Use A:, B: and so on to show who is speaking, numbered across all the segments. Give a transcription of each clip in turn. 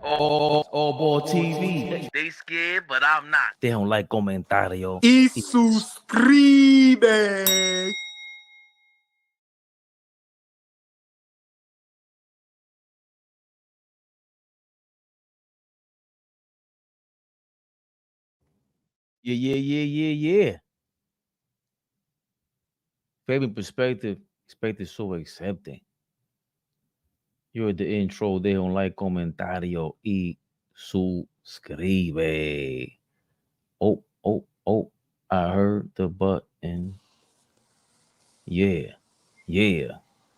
A: AllBall TV.
B: They scared, but I'm not.
A: They don't like comentario.
C: Y suscribe.
A: Yeah. Fabian perspective so accepting. You're at the intro. They don't like comentario. Y suscribe. Oh. I heard the button. Yeah. You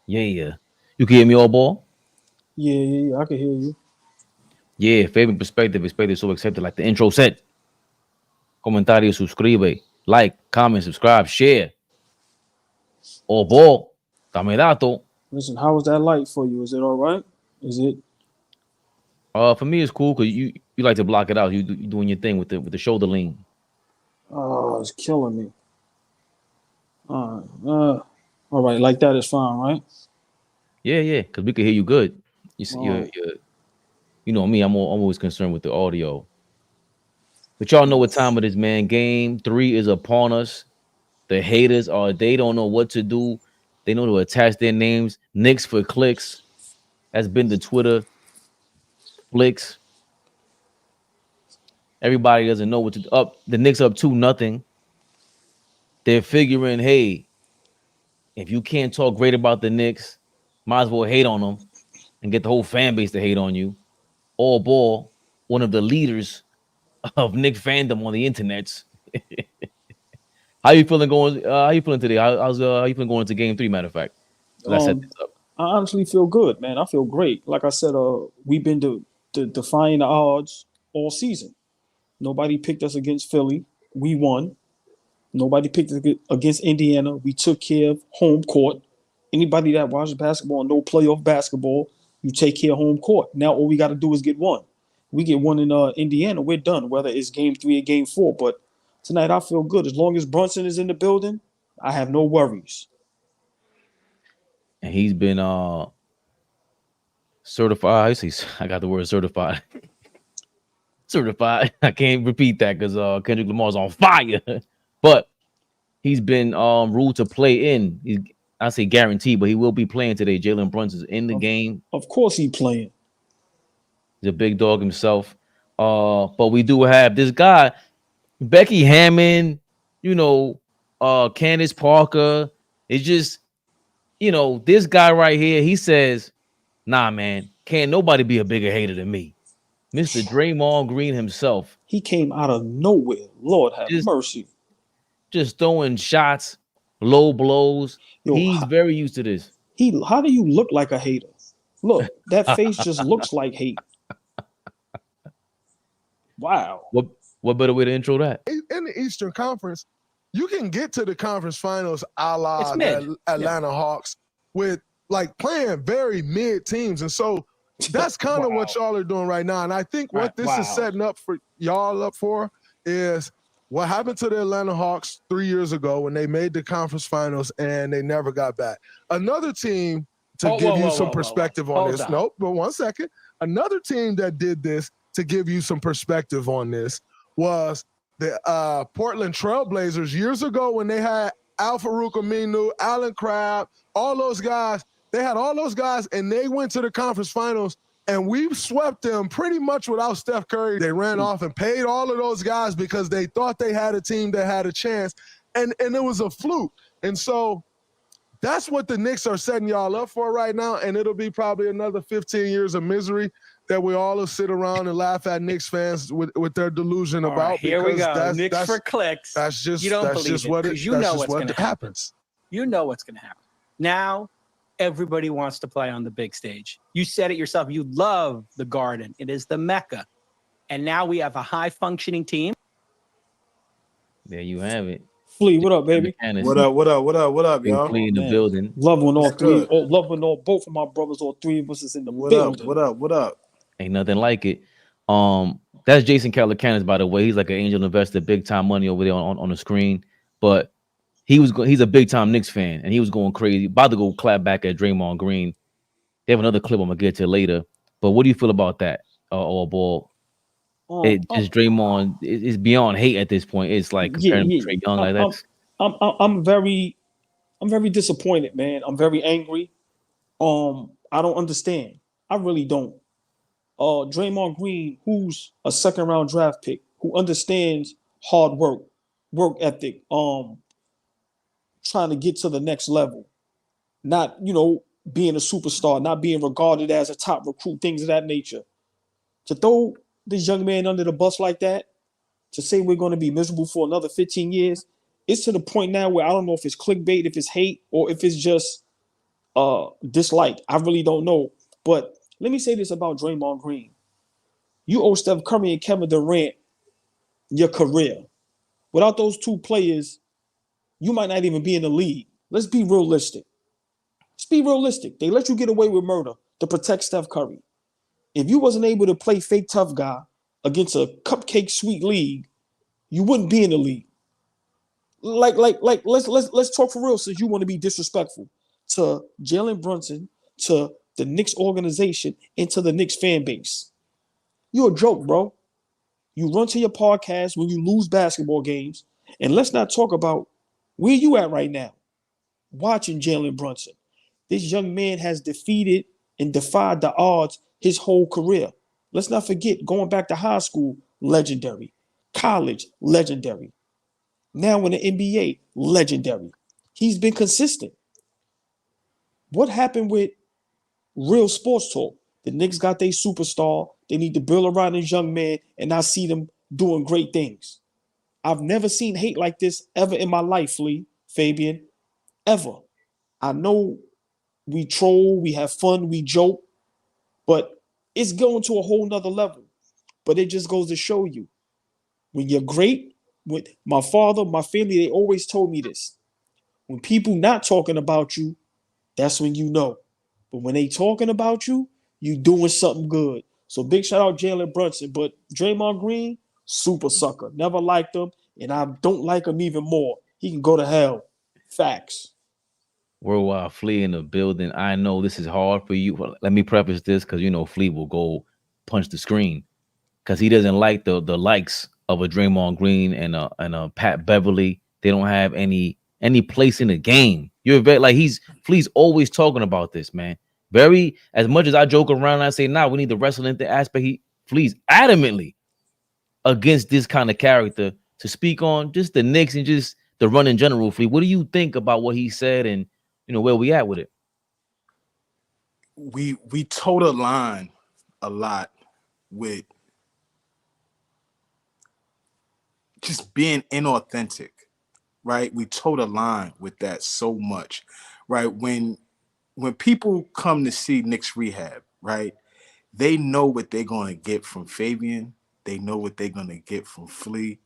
A: can hear me, AllBall?
C: Yeah, I can hear you.
A: Yeah, Fabian perspective so accepted. Like the intro said. Comentario, suscribe, like, comment, subscribe, share. AllBall, dame dato.
C: Listen, how was that light for you? Is it all right? Is it?
A: For me, it's cool because you like to block it out. You doing your thing with the shoulder lean.
C: Oh, it's killing me. All right, like that is fine, right?
A: Yeah, because we can hear you good. You know me. I'm always concerned with the audio. But y'all know what time it is, man. Game 3 is upon us. The haters they don't know what to do. They know to attach their names. Knicks for clicks. That's been the Twitter flicks. Everybody doesn't know what to do. The Knicks up 2-0. They're figuring, hey, if you can't talk great about the Knicks, might as well hate on them and get the whole fan base to hate on you. AllBall, one of the leaders of Knicks fandom on the internets. How you feeling going? How you feeling today? How you feeling going into Game 3? Matter of fact, I set this up.
C: I honestly feel good, man. I feel great. Like I said, we've been defying the odds all season. Nobody picked us against Philly. We won. Nobody picked us against Indiana. We took care of home court. Anybody that watches basketball and know playoff basketball, you take care of home court. Now all we got to do is get one. We get one in Indiana, we're done, whether it's Game 3 or Game 4. But tonight I feel good. As long as Brunson is in the building, I have no worries.
A: And he's been certified. I got the word certified. Certified. I can't repeat that because Kendrick Lamar's on fire. But he's been ruled to play in. I say guaranteed, but he will be playing today. Jalen Brunson's in the game.
C: Of course he's playing.
A: He's a big dog himself. But we do have this guy, Becky Hammond, Candace Parker. It's just, this guy right here, he says, nah, man, can't nobody be a bigger hater than me. Mr. Draymond Green himself.
C: He came out of nowhere. Lord have mercy.
A: Just throwing shots, low blows. He's very used to this.
C: How do you look like a hater? Look, that face just looks like hate. Wow.
A: What better way to intro that?
D: In the Eastern Conference, you can get to the conference finals a la the Atlanta Hawks with playing very mid teams. And so that's kind of what y'all are doing right now. And I think what this is setting up for y'all up for is what happened to the Atlanta Hawks 3 years ago when they made the conference finals and they never got back. Another team to give you some perspective on this. Nope, but 1 second. Another team that did this to give you some perspective on this was the Portland Trailblazers years ago when they had Al-Farouq Aminu, Allen Crabbe, all those guys. They had all those guys, and they went to the conference finals, and we swept them pretty much without Steph Curry. They ran off and paid all of those guys because they thought they had a team that had a chance, and it was a fluke. And so that's what the Knicks are setting y'all up for right now, and it'll be probably another 15 years of misery that we all will sit around and laugh at Knicks fans with their delusion about.
E: Right, here we go. Knicks for clicks.
D: That's just
E: you don't
D: that's
E: believe
D: just
E: it,
D: what it.
E: You
D: that's
E: know
D: just
E: what's
D: what
E: going to
D: happens.
E: You know what's going to happen. Now, everybody wants to play on the big stage. You said it yourself. You love the Garden. It is the Mecca. And now we have a high-functioning team.
A: There you have it.
C: Flea, what up, baby?
F: What up, y'all?
A: Flea in the building.
C: Love when both of my brothers, all three of us is in the building.
F: What up?
A: Ain't nothing like it. That's Jason Calacanis, by the way. He's like an angel investor, big time money over there on the screen. But he's a big time Knicks fan, and he was going crazy, about to go clap back at Draymond Green. They have another clip I'm gonna get to later. But what do you feel about that? AllBall. It just Draymond is beyond hate at this point. It's like comparing him to Trae Young. Like that's.
C: I'm very disappointed, man. I'm very angry. I don't understand. I really don't. Draymond Green, who's a second round draft pick, who understands hard work ethic, trying to get to the next level, not being a superstar, not being regarded as a top recruit, things of that nature. To throw this young man under the bus like that, to say we're going to be miserable for another 15 years, it's to the point now where I don't know if it's clickbait, if it's hate, or if it's just dislike. I really don't know. But let me say this about Draymond Green. You owe Steph Curry and Kevin Durant your career. Without those two players, you might not even be in the league. Let's be realistic. Let's be realistic. They let you get away with murder to protect Steph Curry. If you wasn't able to play fake tough guy against a cupcake sweet league, you wouldn't be in the league. Let's talk for real, since you want to be disrespectful to Jalen Brunson, to the Knicks organization, and to the Knicks fan base. You're a joke, bro. You run to your podcast when you lose basketball games, and let's not talk about where you at right now, watching Jalen Brunson. This young man has defeated and defied the odds his whole career. Let's not forget, going back to high school, legendary. College, legendary. Now in the NBA, legendary. He's been consistent. What happened with real sports talk? The Knicks got their superstar. They need to build around this young man, and I see them doing great things. I've never seen hate like this ever in my life, Fabian, ever. I know we troll, we have fun, we joke, but it's going to a whole nother level. But it just goes to show you, when you're great, with my father, my family, they always told me this. When people not talking about you, that's when you know. But when they talking about you, you doing something good. So big shout out Jalen Brunson. But Draymond Green, super sucker. Never liked him, and I don't like him even more. He can go to hell. Facts.
A: Worldwide Flea in the building. I know this is hard for you. Let me preface this, because Flea will go punch the screen because he doesn't like the likes of a Draymond Green and a Pat Beverly. They don't have any place in the game. You're very Flea's always talking about this, man. Very, as much as I joke around and I say, nah, we need the wrestling aspect. Flea's adamantly against this kind of character to speak on just the Knicks and just the run in general. Flea, what do you think about what he said and where we at with it?
F: We toe the line a lot with just being inauthentic, right? We toe the line with that so much, right? When people come to see Knicks Rehab, right, they know what they're going to get from Fabian. They know what they're going to get from Flea.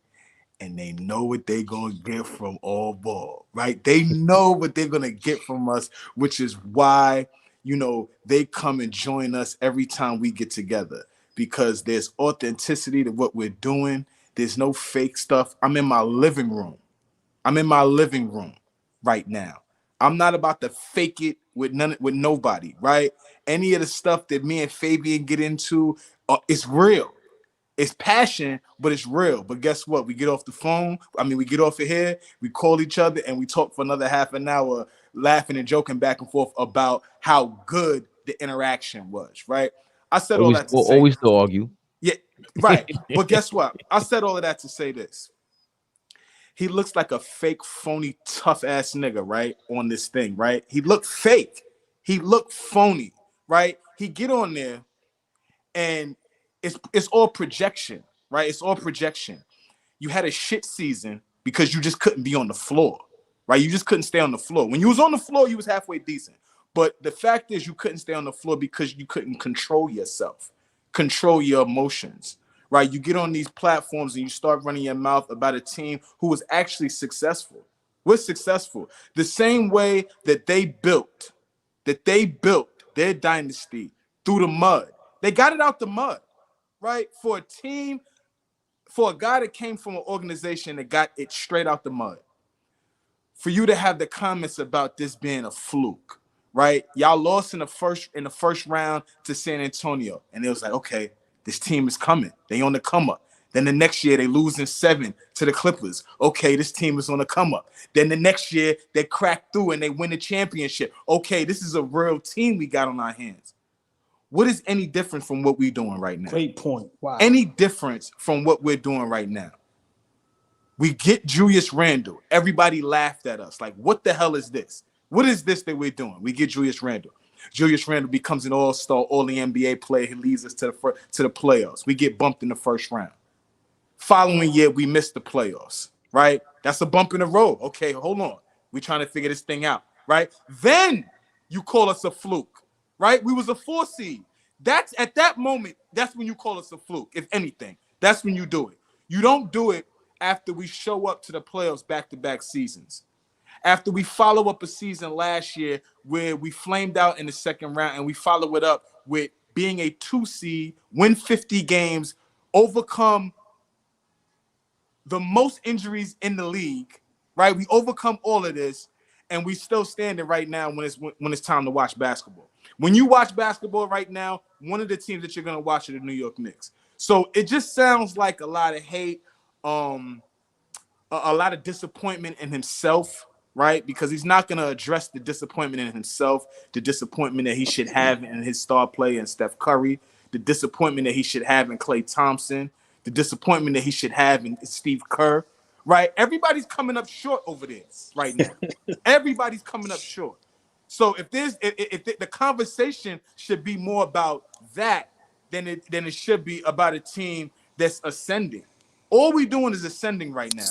F: And they know what they're going to get from AllBall, right? They know what they're going to get from us, which is why, they come and join us every time we get together, because there's authenticity to what we're doing. There's no fake stuff. I'm in my living room right now. I'm not about to fake it with nobody, right? Any of the stuff that me and Fabian get into, it's real. It's passion, but it's real. But guess what? We get off the phone. We get off of here. We call each other and we talk for another half an hour, laughing and joking back and forth about how good the interaction was, right? I said all that to say.
A: Always still argue.
F: Yeah, right. But guess what? I said all of that to say this. He looks like a fake, phony, tough-ass nigga, right, on this thing, right? He looked fake. He looked phony, right? He get on there and it's all projection, right? It's all projection. You had a shit season because you just couldn't be on the floor, right? You just couldn't stay on the floor. When you was on the floor, you was halfway decent. But the fact is you couldn't stay on the floor because you couldn't control yourself, control your emotions, right? You get on these platforms and you start running your mouth about a team who was actually successful. We're successful. The same way that they built their dynasty through the mud. They got it out the mud. Right? For a team, for a guy that came from an organization that got it straight out the mud. For you to have the comments about this being a fluke, right? Y'all lost in the first round to San Antonio. And it was like, okay, This team is coming. They on the come up. Then the next year they losing 7 to the Clippers. Okay, this team is on the come up. Then the next year they crack through and they win the championship. Okay, this is a real team we got on our hands. What is any different from what we're doing right now?
C: Great point. Wow.
F: Any difference from what we're doing right now? We get Julius Randle. Everybody laughed at us. Like, what the hell is this? What is this that we're doing? We get Julius Randle. Julius Randle becomes an all-star, all-NBA player. He leads us to the playoffs. We get bumped in the first round. Following year, we missed the playoffs, right? That's a bump in the road. Okay, hold on. We're trying to figure this thing out, right? Then you call us a fluke, right? We was a 4 seed. That's at that moment, that's when you call us a fluke, if anything. That's when you do it. You don't do it after we show up to the playoffs back-to-back seasons. After we follow up a season last year where we flamed out in the second round and we follow it up with being a 2 seed, win 50 games, overcome the most injuries in the league, right? We overcome all of this, and we still standing right now when it's time to watch basketball. When you watch basketball right now, one of the teams that you're going to watch are the New York Knicks. So it just sounds like a lot of hate, a lot of disappointment in himself, right? Because he's not going to address the disappointment in himself, the disappointment that he should have in his star player in Steph Curry, the disappointment that he should have in Klay Thompson, the disappointment that he should have in Steve Kerr, right? Everybody's coming up short over this right now. Everybody's coming up short. So if the conversation should be more about that than it should be about a team that's ascending. All we're doing is ascending right now.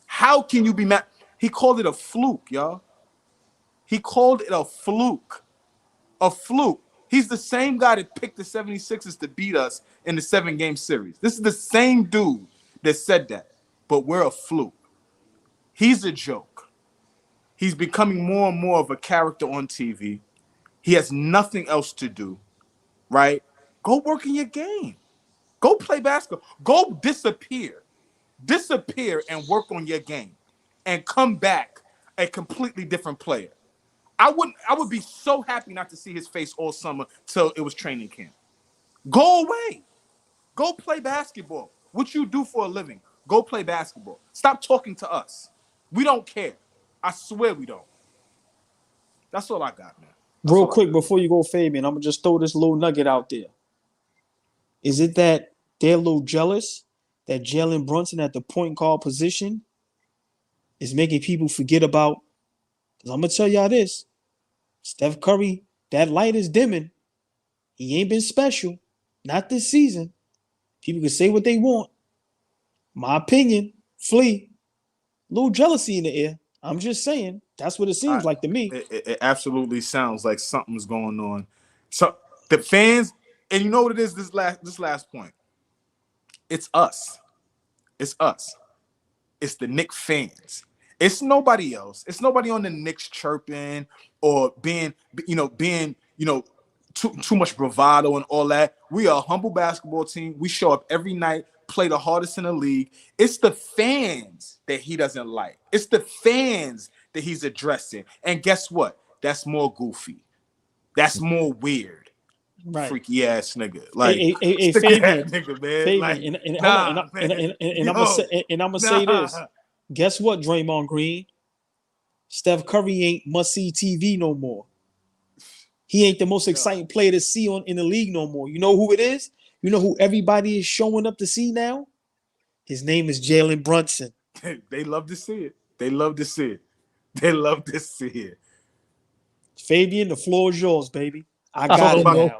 F: How can you be mad? He called it a fluke, y'all. He called it a fluke. A fluke. He's the same guy that picked the 76ers to beat us in the 7-game series. This is the same dude that said that. But we're a fluke. He's a joke. He's becoming more and more of a character on TV. He has nothing else to do, right? Go work in your game. Go play basketball. Go disappear. Disappear and work on your game and come back a completely different player. I would be so happy not to see his face all summer till it was training camp. Go away. Go play basketball. What you do for a living, go play basketball. Stop talking to us. We don't care. I swear we don't. That's all I got, man.
C: Real quick before you go, Fabian, I'm going to just throw this little nugget out there. Is it that they're a little jealous that Jalen Brunson at the point guard position is making people forget about? Because I'm going to tell y'all this. Steph Curry, that light is dimming. He ain't been special. Not this season. People can say what they want. My opinion, Flea, a little jealousy in the air. I'm just saying. That's what it seems like to me.
F: It absolutely sounds like something's going on. So the fans, and you know what it is, this last point. It's us. It's us. It's the Knicks fans. It's nobody else. It's nobody on the Knicks chirping or being too much bravado and all that. We are a humble basketball team. We show up every night, play the hardest in the league. It's the fans that he doesn't like. It's the fans that he's addressing. And guess what? That's more goofy. That's more weird.
C: Right.
F: Freaky ass nigga. Like
C: Fabian,
F: nigga, man.
C: Fabian, and I'm gonna say this. Guess what, Draymond Green? Steph Curry ain't must-see TV no more. He ain't the most exciting player to see in the league no more. You know who it is? You know who everybody is showing up to see now? His name is Jalen Brunson.
F: They love to see it. They love to see it. They love to see it.
C: Fabian, the floor is yours, baby. I got it now.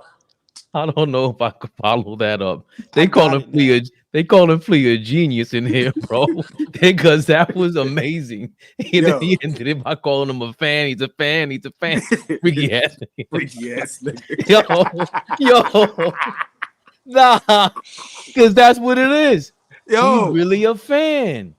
A: I don't know if I could follow that up. They call him Flea a genius in here, bro. Because that was amazing. He ended it by calling him a fan. He's a fan. He's a fan. Freaky ass nigga. Yo. Nah. Because that's what it is. Yo. He's really a fan.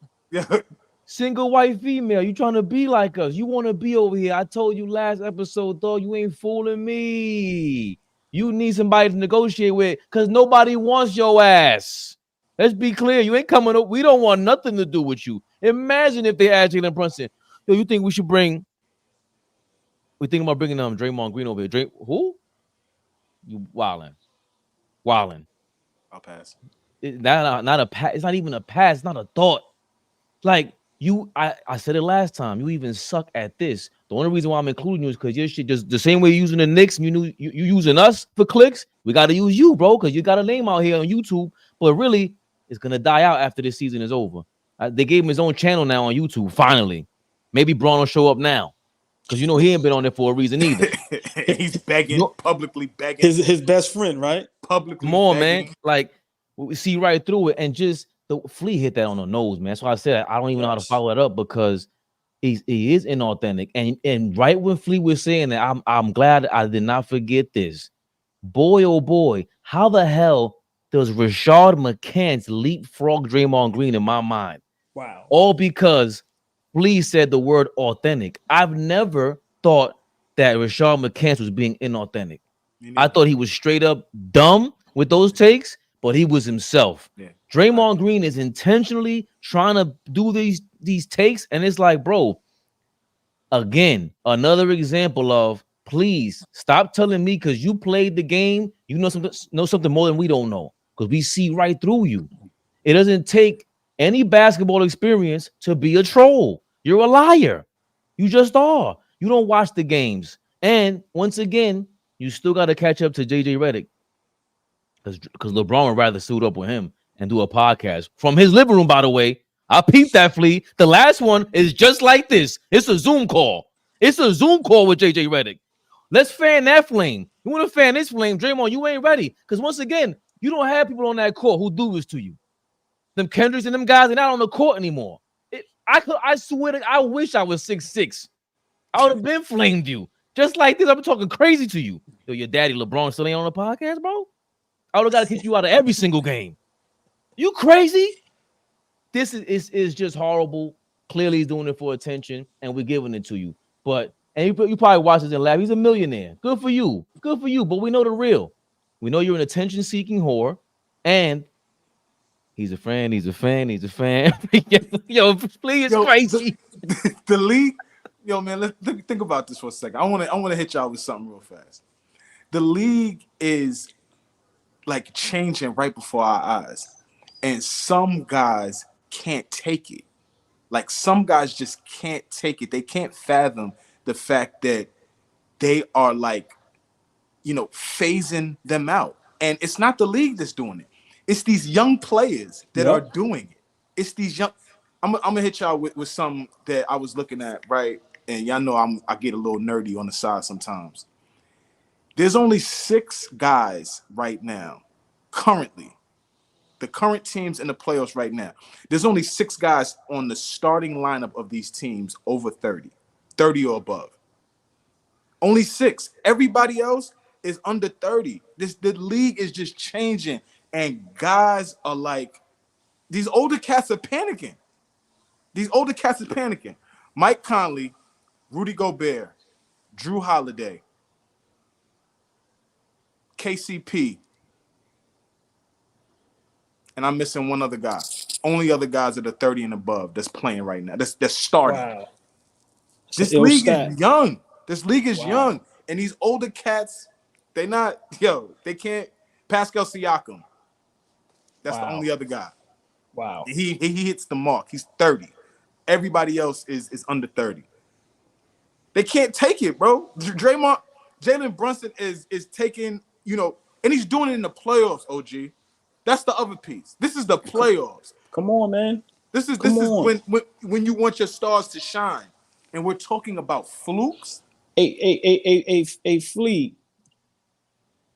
A: Single white female. You trying to be like us. You want to be over here. I told you last episode, dog, you ain't fooling me. You need somebody to negotiate with because nobody wants your ass. Let's be clear. You ain't coming up. We don't want nothing to do with you. Imagine if they asked Jalen Brunson, yo, you think we should bring? We think about bringing Draymond Green over here. Who? You wildin'.
F: I'll pass.
A: Not a pass. It's not even a pass. It's not a thought. Like I said it last time. You even suck at this. The only reason why I'm including you is because your shit just the same way you're using the Knicks. You using us for clicks. We got to use you, bro, because you got a name out here on YouTube. But really, it's gonna die out after this season is over. They gave him his own channel now on YouTube. Finally, maybe Braun will show up now, because you know he ain't been on there for a reason either.
F: He's begging, publicly begging.
C: His best friend, right?
F: Publicly.
A: Come on,
F: begging.
A: man. Like we see right through it, and just the Flea hit that on the nose, man. That's why I said I don't even know how to follow it up, because he is inauthentic. And right when Flea was saying that, I'm glad I did not forget this. Boy, oh boy, how the hell does Rashad McCants leapfrog Draymond Green in my mind?
C: Wow.
A: All because Flea said the word authentic. I've never thought that Rashad McCants was being inauthentic. I thought he was straight up dumb with those takes, but he was himself. Yeah. Draymond Green is intentionally trying to do these takes, and it's like, bro, again, another example of, please stop telling me because you played the game, you know something more than we don't know, because we see right through you. It doesn't take any basketball experience to be a troll. You're a liar. You just are. You don't watch the games. And once again, you still got to catch up to JJ Redick, because LeBron would rather suit up with him and do a podcast from his living room, by the way. I peeped that, Flea. The last one is just like this. It's a Zoom call. It's a Zoom call with JJ Redick. Let's fan that flame. You want to fan this flame, Draymond, you ain't ready. Because once again, you don't have people on that court who do this to you. Them Kendricks and them guys are not on the court anymore. I swear to, I wish I was 6'6". I would have been flamed you. Just like this, I've been talking crazy to you. Yo, your daddy LeBron still ain't on the podcast, bro? I would have got to kick you out of every single game. You crazy? This is just horrible. Clearly, he's doing it for attention, and we're giving it to you. But and you probably watch this and laugh. He's a millionaire. Good for you. Good for you. But we know the real. We know you're an attention-seeking whore, and he's a fan. He's a fan. He's a fan. Yo, please, crazy.
F: The league, yo, man. Let's think about this for a second. I want to hit y'all with something real fast. The league is like changing right before our eyes, and some guys can't take it. Like some guys just can't take it. They can't fathom the fact that they are like, phasing them out. And it's not the league that's doing it. It's these young players that are doing it. It's these young. I'm gonna hit y'all with some that I was looking at, right? And y'all know I get a little nerdy on the side sometimes. There's only 6 guys right now, currently. The current teams in the playoffs right now. There's only 6 guys on the starting lineup of these teams over 30 or above. Only 6. Everybody else is under 30. The league is just changing, and guys are like, these older cats are panicking. Mike Conley, Rudy Gobert, Drew Holiday, KCP, and I'm missing one other guy. Only other guys that are 30 and above that's playing right now. That's starting. Wow. This league is young. This league is young. And these older cats, they can't. Pascal Siakam. That's the only other guy.
C: Wow.
F: He hits the mark. He's 30. Everybody else is under 30. They can't take it, bro. Jalen Brunson is taking, and he's doing it in the playoffs, OG. That's the other piece. This is the playoffs.
C: Come on, man.
F: This is when you want your stars to shine. And we're talking about flukes.
C: A Flea.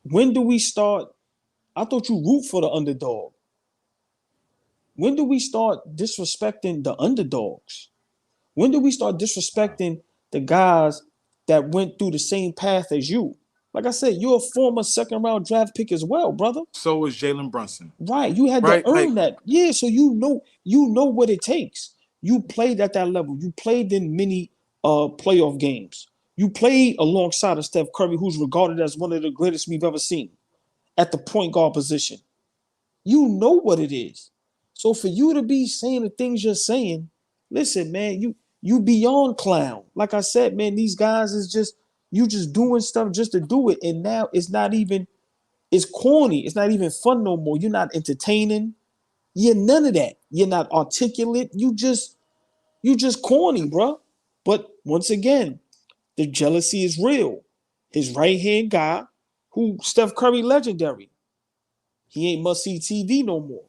C: When do we start? I thought you root for the underdog. When do we start disrespecting the underdogs? When do we start disrespecting the guys that went through the same path as you? Like I said, you're a former second-round draft pick as well, brother.
F: So is Jalen Brunson.
C: Right. You had to earn that. Yeah, so you know what it takes. You played at that level. You played in many playoff games. You played alongside of Steph Curry, who's regarded as one of the greatest we've ever seen at the point guard position. You know what it is. So for you to be saying the things you're saying, listen, man, you beyond clown. Like I said, man, these guys is just, you just doing stuff just to do it. And now it's not even It's corny. It's not even fun no more. You're not entertaining. You're none of that. You're not articulate. You just corny, bro. But once again, the jealousy is real. His right hand guy, who Steph Curry legendary, he ain't must see TV no more.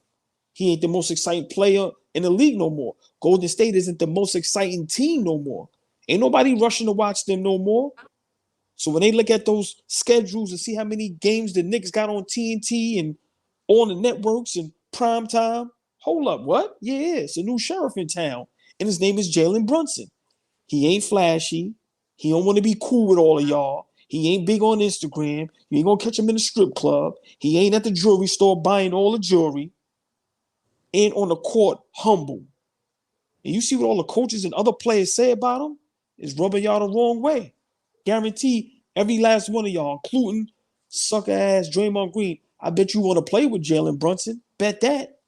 C: He ain't the most exciting player in the league no more. Golden State isn't the most exciting team no more. Ain't nobody rushing to watch them no more. So when they look at those schedules and see how many games the Knicks got on TNT and on the networks and prime time, hold up, what? Yeah, it's a new sheriff in town, and his name is Jalen Brunson. He ain't flashy. He don't want to be cool with all of y'all. He ain't big on Instagram. You ain't gonna catch him in the strip club. He ain't at the jewelry store buying all the jewelry. And on the court, humble. And you see what all the coaches and other players say about him is rubbing y'all the wrong way. Guarantee every last one of y'all, including sucker ass Draymond Green, I bet you want to play with Jalen Brunson. Bet that.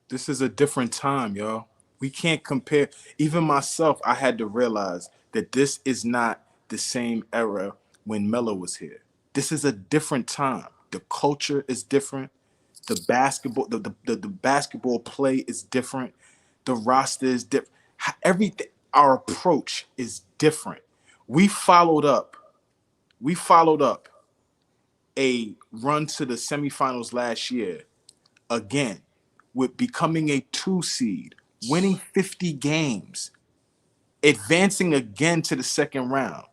F: This is a different time, y'all. We can't compare. Even myself, I had to realize that this is not the same era when Melo was here. This is a different time. The culture is different. The basketball, the basketball play is different. The roster is different. Everything, our approach is different. We followed up a run to the semifinals last year again with becoming a 2 seed, winning 50 games, advancing again to the second round.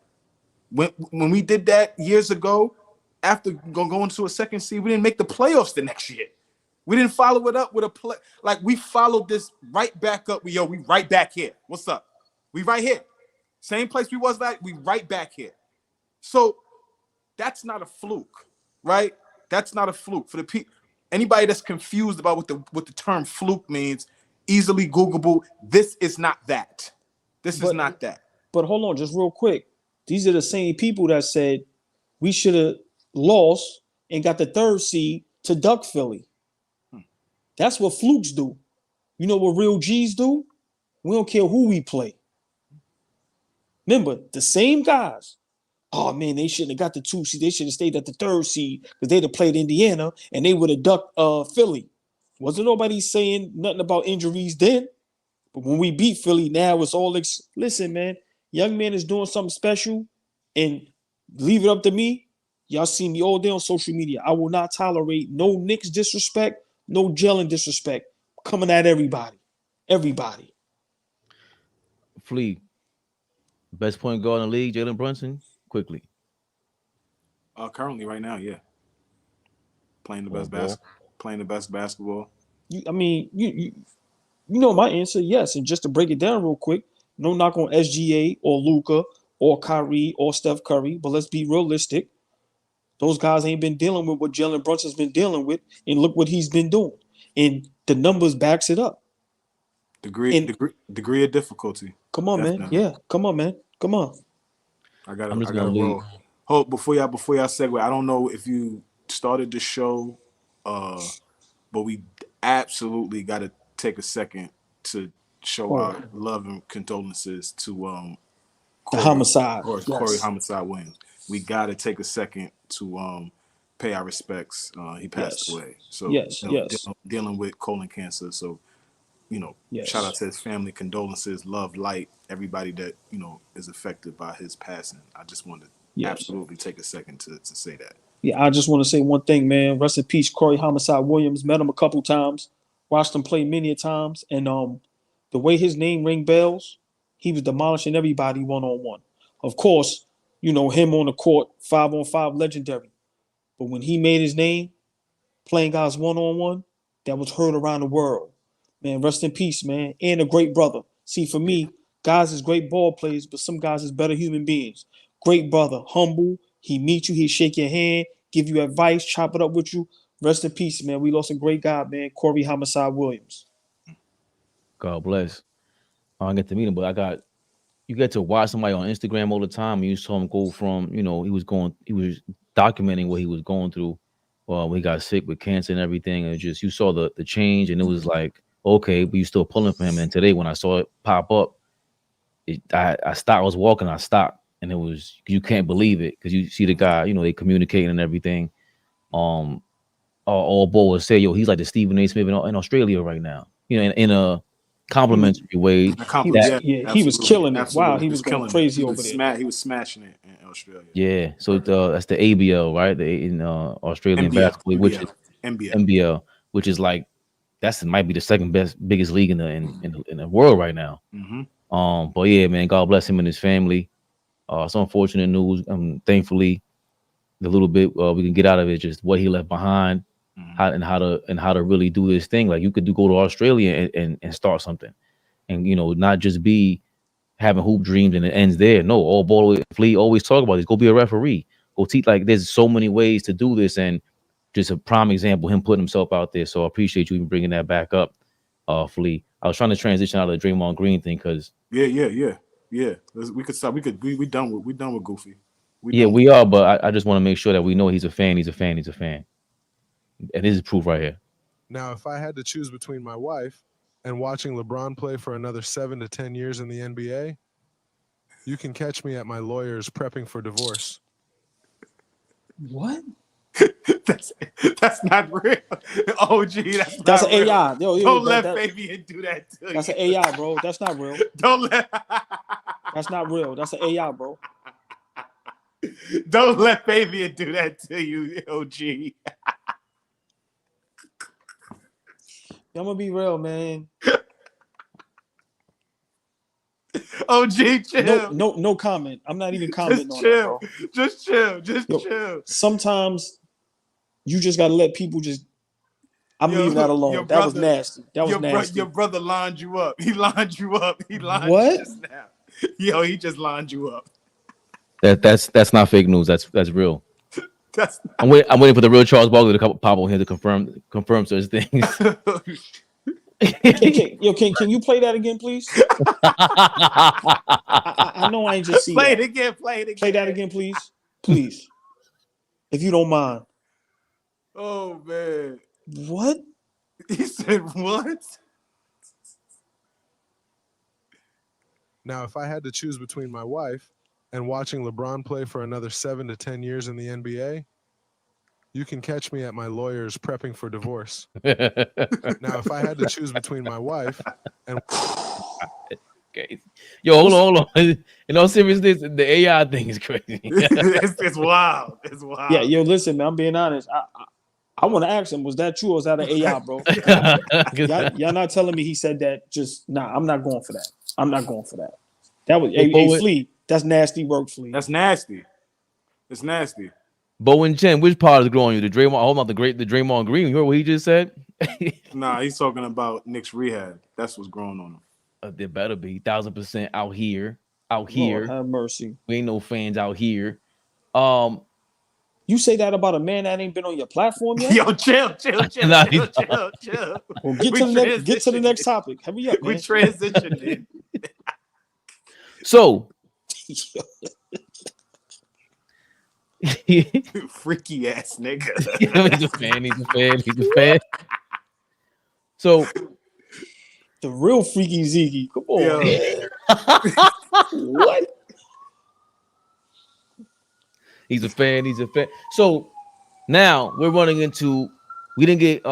F: When we did that years ago, after going to a second seed, we didn't make the playoffs the next year. We didn't follow it up with a play. Like, we followed this right back up. We right back here. What's up? We right here. Same place we was like, we right back here. So that's not a fluke, right? That's not a fluke. For the people, anybody that's confused about what the term fluke means, easily Googleable. This is not that. This is not that.
C: But hold on, just real quick. These are the same people that said we should have lost and got the 3rd seed to duck Philly. That's what flukes do. You know what real G's do? We don't care who we play. Remember, the same guys. Oh, man, they shouldn't have got the 2 seed. They should have stayed at the 3rd seed because they'd have played Indiana and they would have ducked Philly. Wasn't nobody saying nothing about injuries then. But when we beat Philly, now it's all listen, man. Young man is doing something special, and leave it up to me. Y'all see me all day on social media. I will not tolerate no Knicks disrespect, no gelling disrespect coming at everybody. Everybody.
A: Flea, best point guard in the league, Jalen Brunson. Quickly.
F: Currently, right now, yeah. Playing the best basketball.
C: You know my answer, yes. And just to break it down real quick, no knock on SGA or Luka or Kyrie or Steph Curry, but let's be realistic. Those guys ain't been dealing with what Jalen Brunson's been dealing with, and look what he's been doing. And the numbers backs it up.
F: Degree of difficulty.
C: Come on,
F: Definitely.
C: man. Yeah, come on, man. Come on.
F: I got to roll. Hold before y'all segue. I don't know if you started the show, but we absolutely got to take a second to show our love and condolences to
C: the homicide.
F: Corey Homicide Williams. We got to take a second to pay our respects. He passed away. So dealing with colon cancer. So shout out to his family, condolences, love, light, everybody that is affected by his passing. I just wanted to absolutely take a second to say that.
C: Yeah, I just want to say one thing, man. Rest in peace, Corey Homicide Williams. Met him a couple times, watched him play many a times, and the way his name ring bells, he was demolishing everybody one-on-one. Of course, him on the court, 5-on-5, legendary. But when he made his name, playing guys one-on-one, that was heard around the world. Man, rest in peace, man. And a great brother. See, for me, guys is great ball players, but some guys is better human beings. Great brother, humble. He meet you, he shake your hand, give you advice, chop it up with you. Rest in peace, man. We lost a great guy, man. Corey Homicide Williams.
A: God bless. I don't get to meet him, but you get to watch somebody on Instagram all the time, and you saw him go from, he was documenting what he was going through when he got sick with cancer and everything. And you saw the change, and it was like, okay, but you still pulling for him. And today when I saw it pop up, I stopped. I was walking, I stopped. And it was, you can't believe it because you see the guy, they communicating and everything. AllBall would say, yo, he's like the Stephen A. Smith in Australia right now. You know, in a complimentary way.
C: He was killing it.
F: Absolutely.
C: Wow, he was going crazy over there.
F: He was smashing it in Australia.
A: Yeah, so that's the ABL, right? In Australian basketball, which is NBL, which is like might be the second biggest league in the world right now.
F: Mm-hmm.
A: But yeah, man, God bless him and his family. It's unfortunate news. Thankfully, the little bit we can get out of it, just what he left behind, how to really do this thing. Like you could go to Australia and start something, and not just be having hoop dreams and it ends there. No, AllBall Flea always talk about this. Go be a referee. Go teach. Like there's so many ways to do this, and just a prime example, him putting himself out there. So I appreciate you even bringing that back up, Flea. I was trying to transition out of the Draymond Green thing because
F: yeah. We could stop. We done with Goofy.
A: We are, but I just want to make sure that we know he's a fan. He's a fan. And this is proof right here.
D: Now, if I had to choose between my wife and watching LeBron play for another 7 to 10 years in the NBA, you can catch me at my lawyer's prepping for divorce.
C: What?
F: That's not real. OG, that's
C: an AI. Yo,
F: don't let Fabian do that to you.
C: That's an AI, bro. That's not real.
F: Don't let.
C: That's not real. That's an AI, bro.
F: Don't let Fabian do that to you, OG.
C: I'm gonna be real, man.
F: OG, chill.
C: No comment. I'm not even commenting on that, bro.
F: Just chill.
C: Sometimes you just gotta let people just. I'm leaving that alone. That was nasty.
F: Your brother lined you up. He lined you up.
C: What?
F: You just now. Yo, he just lined you up.
A: That's not fake news. That's real. I'm waiting for the real Charles Barkley to pop on here to confirm such things.
C: Can you play that again, please? I know I ain't just see
F: play
C: that.
F: it again.
C: Play that again, please, if you don't mind.
F: Oh man,
C: what?
F: He said what?
D: Now, if I had to choose between my wife and watching LeBron play for another 7 to 10 years in the NBA, you can catch me at my lawyer's prepping for divorce. Now, if I had to choose between my wife and...
A: Okay. Yo, hold on. In all seriousness, the AI thing is crazy.
F: It's wild. It's wild.
C: Yeah, yo, listen, man, I'm being honest. I want to ask him, was that true or was that an AI, bro? y'all not telling me he said that. Just, I'm not going for that. I'm not going for that. That was Flea. That's nasty work, Flea.
F: That's nasty. It's nasty.
A: Bowen Chen, which part is growing you? The Draymond, hold on, the Draymond Green. You heard what he just said?
F: Nah, he's talking about Knicks Rehab. That's what's growing on him.
A: There better be 1,000% out here.
C: Lord, have mercy.
A: We ain't no fans out here.
C: You say that about a man that ain't been on your platform yet?
F: Yo, chill.
A: Nah,
C: chill. Well, get to the next topic. Hurry up, man.
F: We transitioned.
A: So,
F: freaky ass nigga.
A: He's a fan. So,
C: the real freaky Ziggy. Come on. What?
A: He's a fan. So now we're running into. We didn't get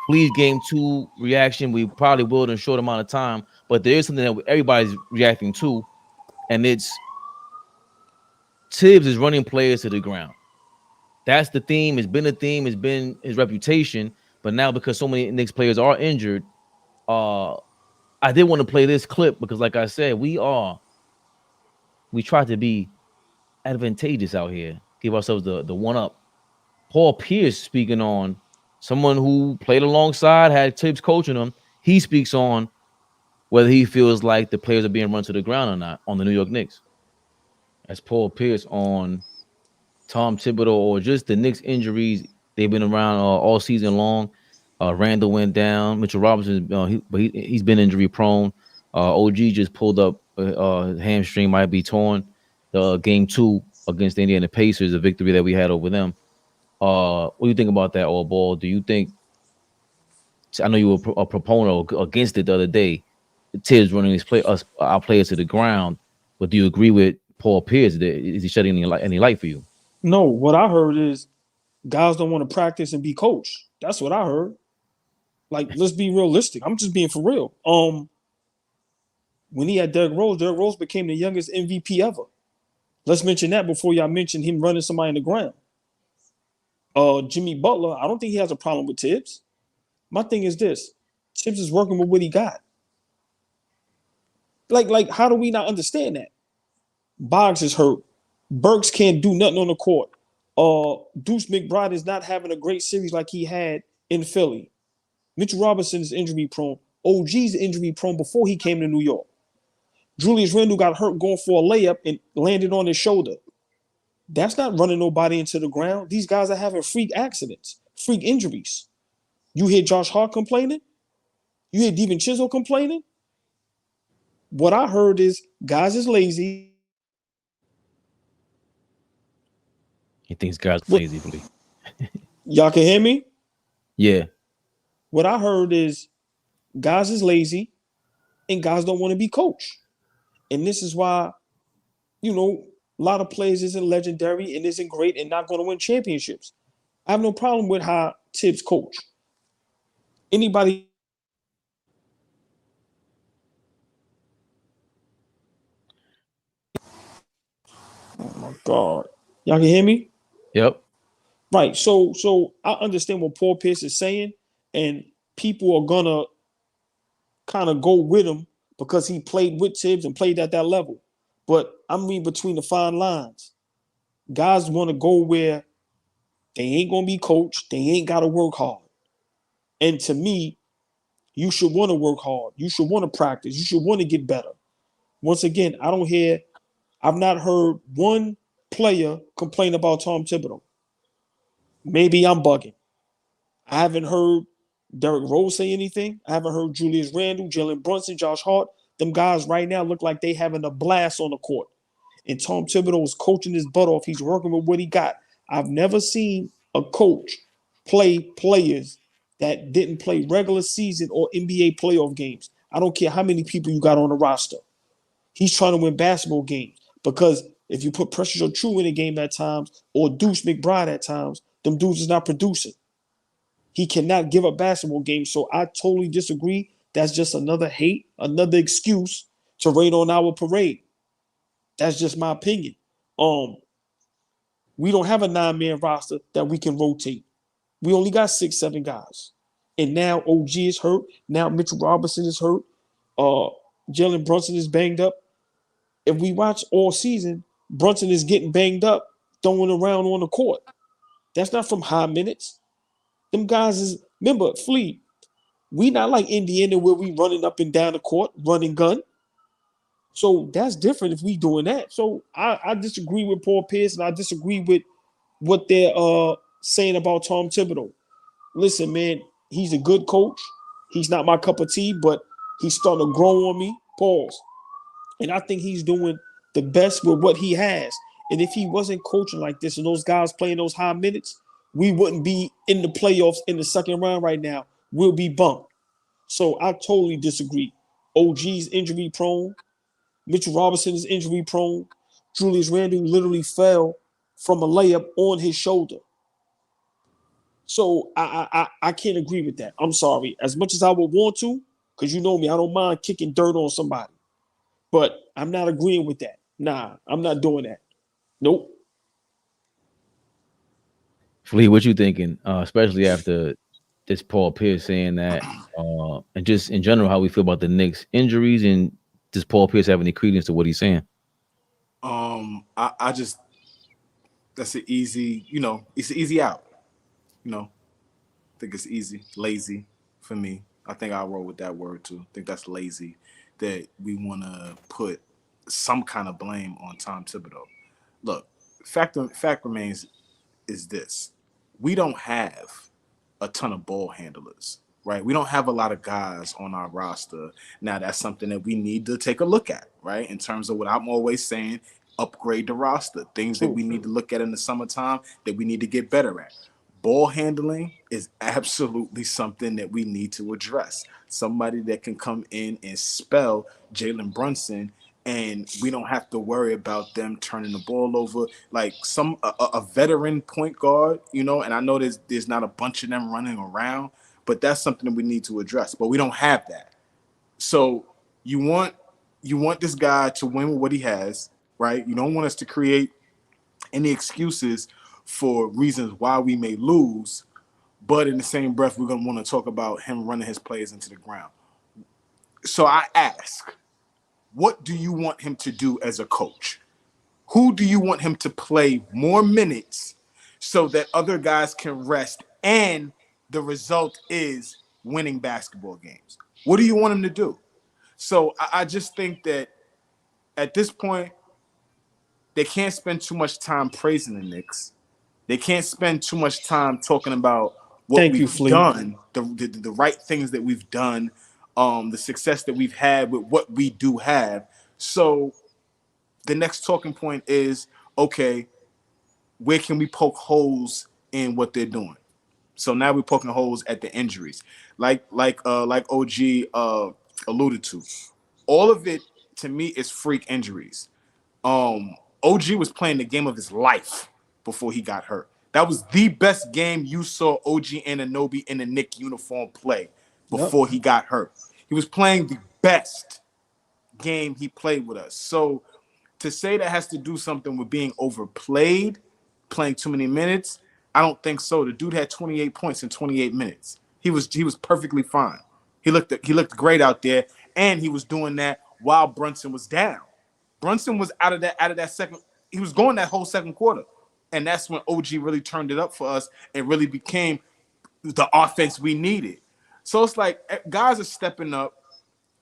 A: Flea's game 2 reaction. We probably will in a short amount of time, but there is something that everybody's reacting to, and it's Tibbs is running players to the ground. That's the theme. It's been a theme. It's been his reputation. But now because so many Knicks players are injured, I did want to play this clip because, like I said, we try to be advantageous out here. Give ourselves the one up. Paul Pierce speaking on someone who played alongside, had Tibbs coaching him. He speaks on whether he feels like the players are being run to the ground or not on the New York Knicks. That's Paul Pierce on Tom Thibodeau or just the Knicks injuries. They've been around all season long. Randle went down. Mitchell Robinson, he's been injury prone. OG just pulled up. Hamstring might be torn. Game 2 against the Indiana Pacers, a victory that we had over them. What do you think about that, AllBall? Do you think? I know you were a proponent against it the other day. Tibbs running our players to the ground, but do you agree with Paul Pierce? Is he shedding any light for you?
C: No, what I heard is Guys don't want to practice and be coached. That's what I heard. Like, let's be realistic. I'm just being for real. When he had Derrick Rose became the youngest MVP ever. Let's mention that before y'all mention him running somebody in the ground. Jimmy Butler, I don't think he has a problem with Tibbs. My thing is this: Tibbs is working with what he got. Like, how do we not understand that? Boggs is hurt. Burks can't do nothing on the court. Deuce McBride is not having a great series like he had in Philly. Mitchell Robinson is injury prone. OG's injury prone before he came to New York. Julius Randle got hurt going for a layup and landed on his shoulder. That's not running nobody into the ground. These guys are having freak accidents, freak injuries. You hear Josh Hart complaining? You hear DiVincenzo complaining? What I heard is guys is lazy.
A: He thinks guys are lazy, please.
C: Y'all can hear me?
A: Yeah.
C: What I heard is guys is lazy and guys don't want to be coached. And this is why, a lot of players isn't legendary and isn't great and not going to win championships. I have no problem with how Tibbs coach. Anybody. Oh my God. Y'all can hear me?
A: Yep.
C: Right. So I understand what Paul Pierce is saying, and people are gonna kind of go with him because he played with Tibbs and played at that level. But I'm reading between the fine lines. Guys want to go where they ain't gonna be coached, they ain't gotta work hard. And to me, you should want to work hard. You should want to practice. You should want to get better. Once again, I've not heard one player complain about Tom Thibodeau. Maybe I'm bugging. I haven't heard Derrick Rose say anything. I haven't heard Julius Randle, Jalen Brunson, Josh Hart. Them guys right now look like they having a blast on the court. And Tom Thibodeau is coaching his butt off. He's working with what he got. I've never seen a coach play players that didn't play regular season or NBA playoff games. I don't care how many people you got on the roster. He's trying to win basketball games because if you put Precious Achiuwa in a game at times or Deuce McBride at times, them dudes is not producing. He cannot give up basketball games. So I totally disagree. That's just another hate, another excuse to rain on our parade. That's just my opinion. We don't have a 9-man roster that we can rotate. We only got 6, 7 guys. And now OG is hurt. Now Mitchell Robinson is hurt. Jalen Brunson is banged up. If we watch all season, Brunson is getting banged up, throwing around on the court. That's not from high minutes. Them guys is, remember, Flea, we not like Indiana where we running up and down the court, running gun. So that's different if we doing that. So I disagree with Paul Pierce, and I disagree with what they're saying about Tom Thibodeau. Listen, man, he's a good coach. He's not my cup of tea, but he's starting to grow on me. Pause. And I think he's doing the best with what he has. And if he wasn't coaching like this and those guys playing those high minutes, we wouldn't be in the playoffs in the second round right now. We'll be bumped. So I totally disagree. OG's injury prone. Mitchell Robinson is injury prone. Julius Randle literally fell from a layup on his shoulder. So I can't agree with that. I'm sorry. As much as I would want to, because you know me, I don't mind kicking dirt on somebody. But I'm not agreeing with that. Nah, I'm not doing that. Nope.
A: Flea, what you thinking? Especially after this Paul Pierce saying that, and just in general, how we feel about the Knicks injuries, and does Paul Pierce have any credence to what he's saying?
F: I just, that's an easy, it's an easy out. I think it's easy, lazy for me. I think I'll roll with that word too. I think that's lazy, that we want to put some kind of blame on Tom Thibodeau. Look, fact remains is this. We don't have a ton of ball handlers, right? We don't have a lot of guys on our roster. Now, that's something that we need to take a look at, right? In terms of what I'm always saying, upgrade the roster, things that we need to look at in the summertime that we need to get better at. Ball handling is absolutely something that we need to address. Somebody that can come in and spell Jalen Brunson and we don't have to worry about them turning the ball over. Like a veteran point guard, you know, and I know there's not a bunch of them running around, but that's something that we need to address. But we don't have that. So you want this guy to win with what he has, right? You don't want us to create any excuses for reasons why we may lose, but in the same breath, we're going to want to talk about him running his players into the ground. So I ask, what do you want him to do as a coach? Who do you want him to play more minutes so that other guys can rest and the result is winning basketball games? What do you want him to do? So I just think that at this point, they can't spend too much time praising the Knicks. They can't spend too much time talking about what we've done, the right things that we've done, the success that we've had with what we do have. So the next talking point is, okay, where can we poke holes in what they're doing? So now we're poking holes at the injuries, like OG alluded to. All of it to me is freak injuries. OG was playing the game of his life before he got hurt. That was the best game you saw OG Anunoby in a Knicks uniform play before he got hurt. He was playing the best game he played with us. So to say that has to do something with being overplayed, playing too many minutes, I don't think so. The dude had 28 points in 28 minutes. He was perfectly fine. He looked great out there, and he was doing that while Brunson was down. Brunson was out of that second. He was going that whole second quarter, and that's when OG really turned it up for us and really became the offense we needed. So it's like guys are stepping up,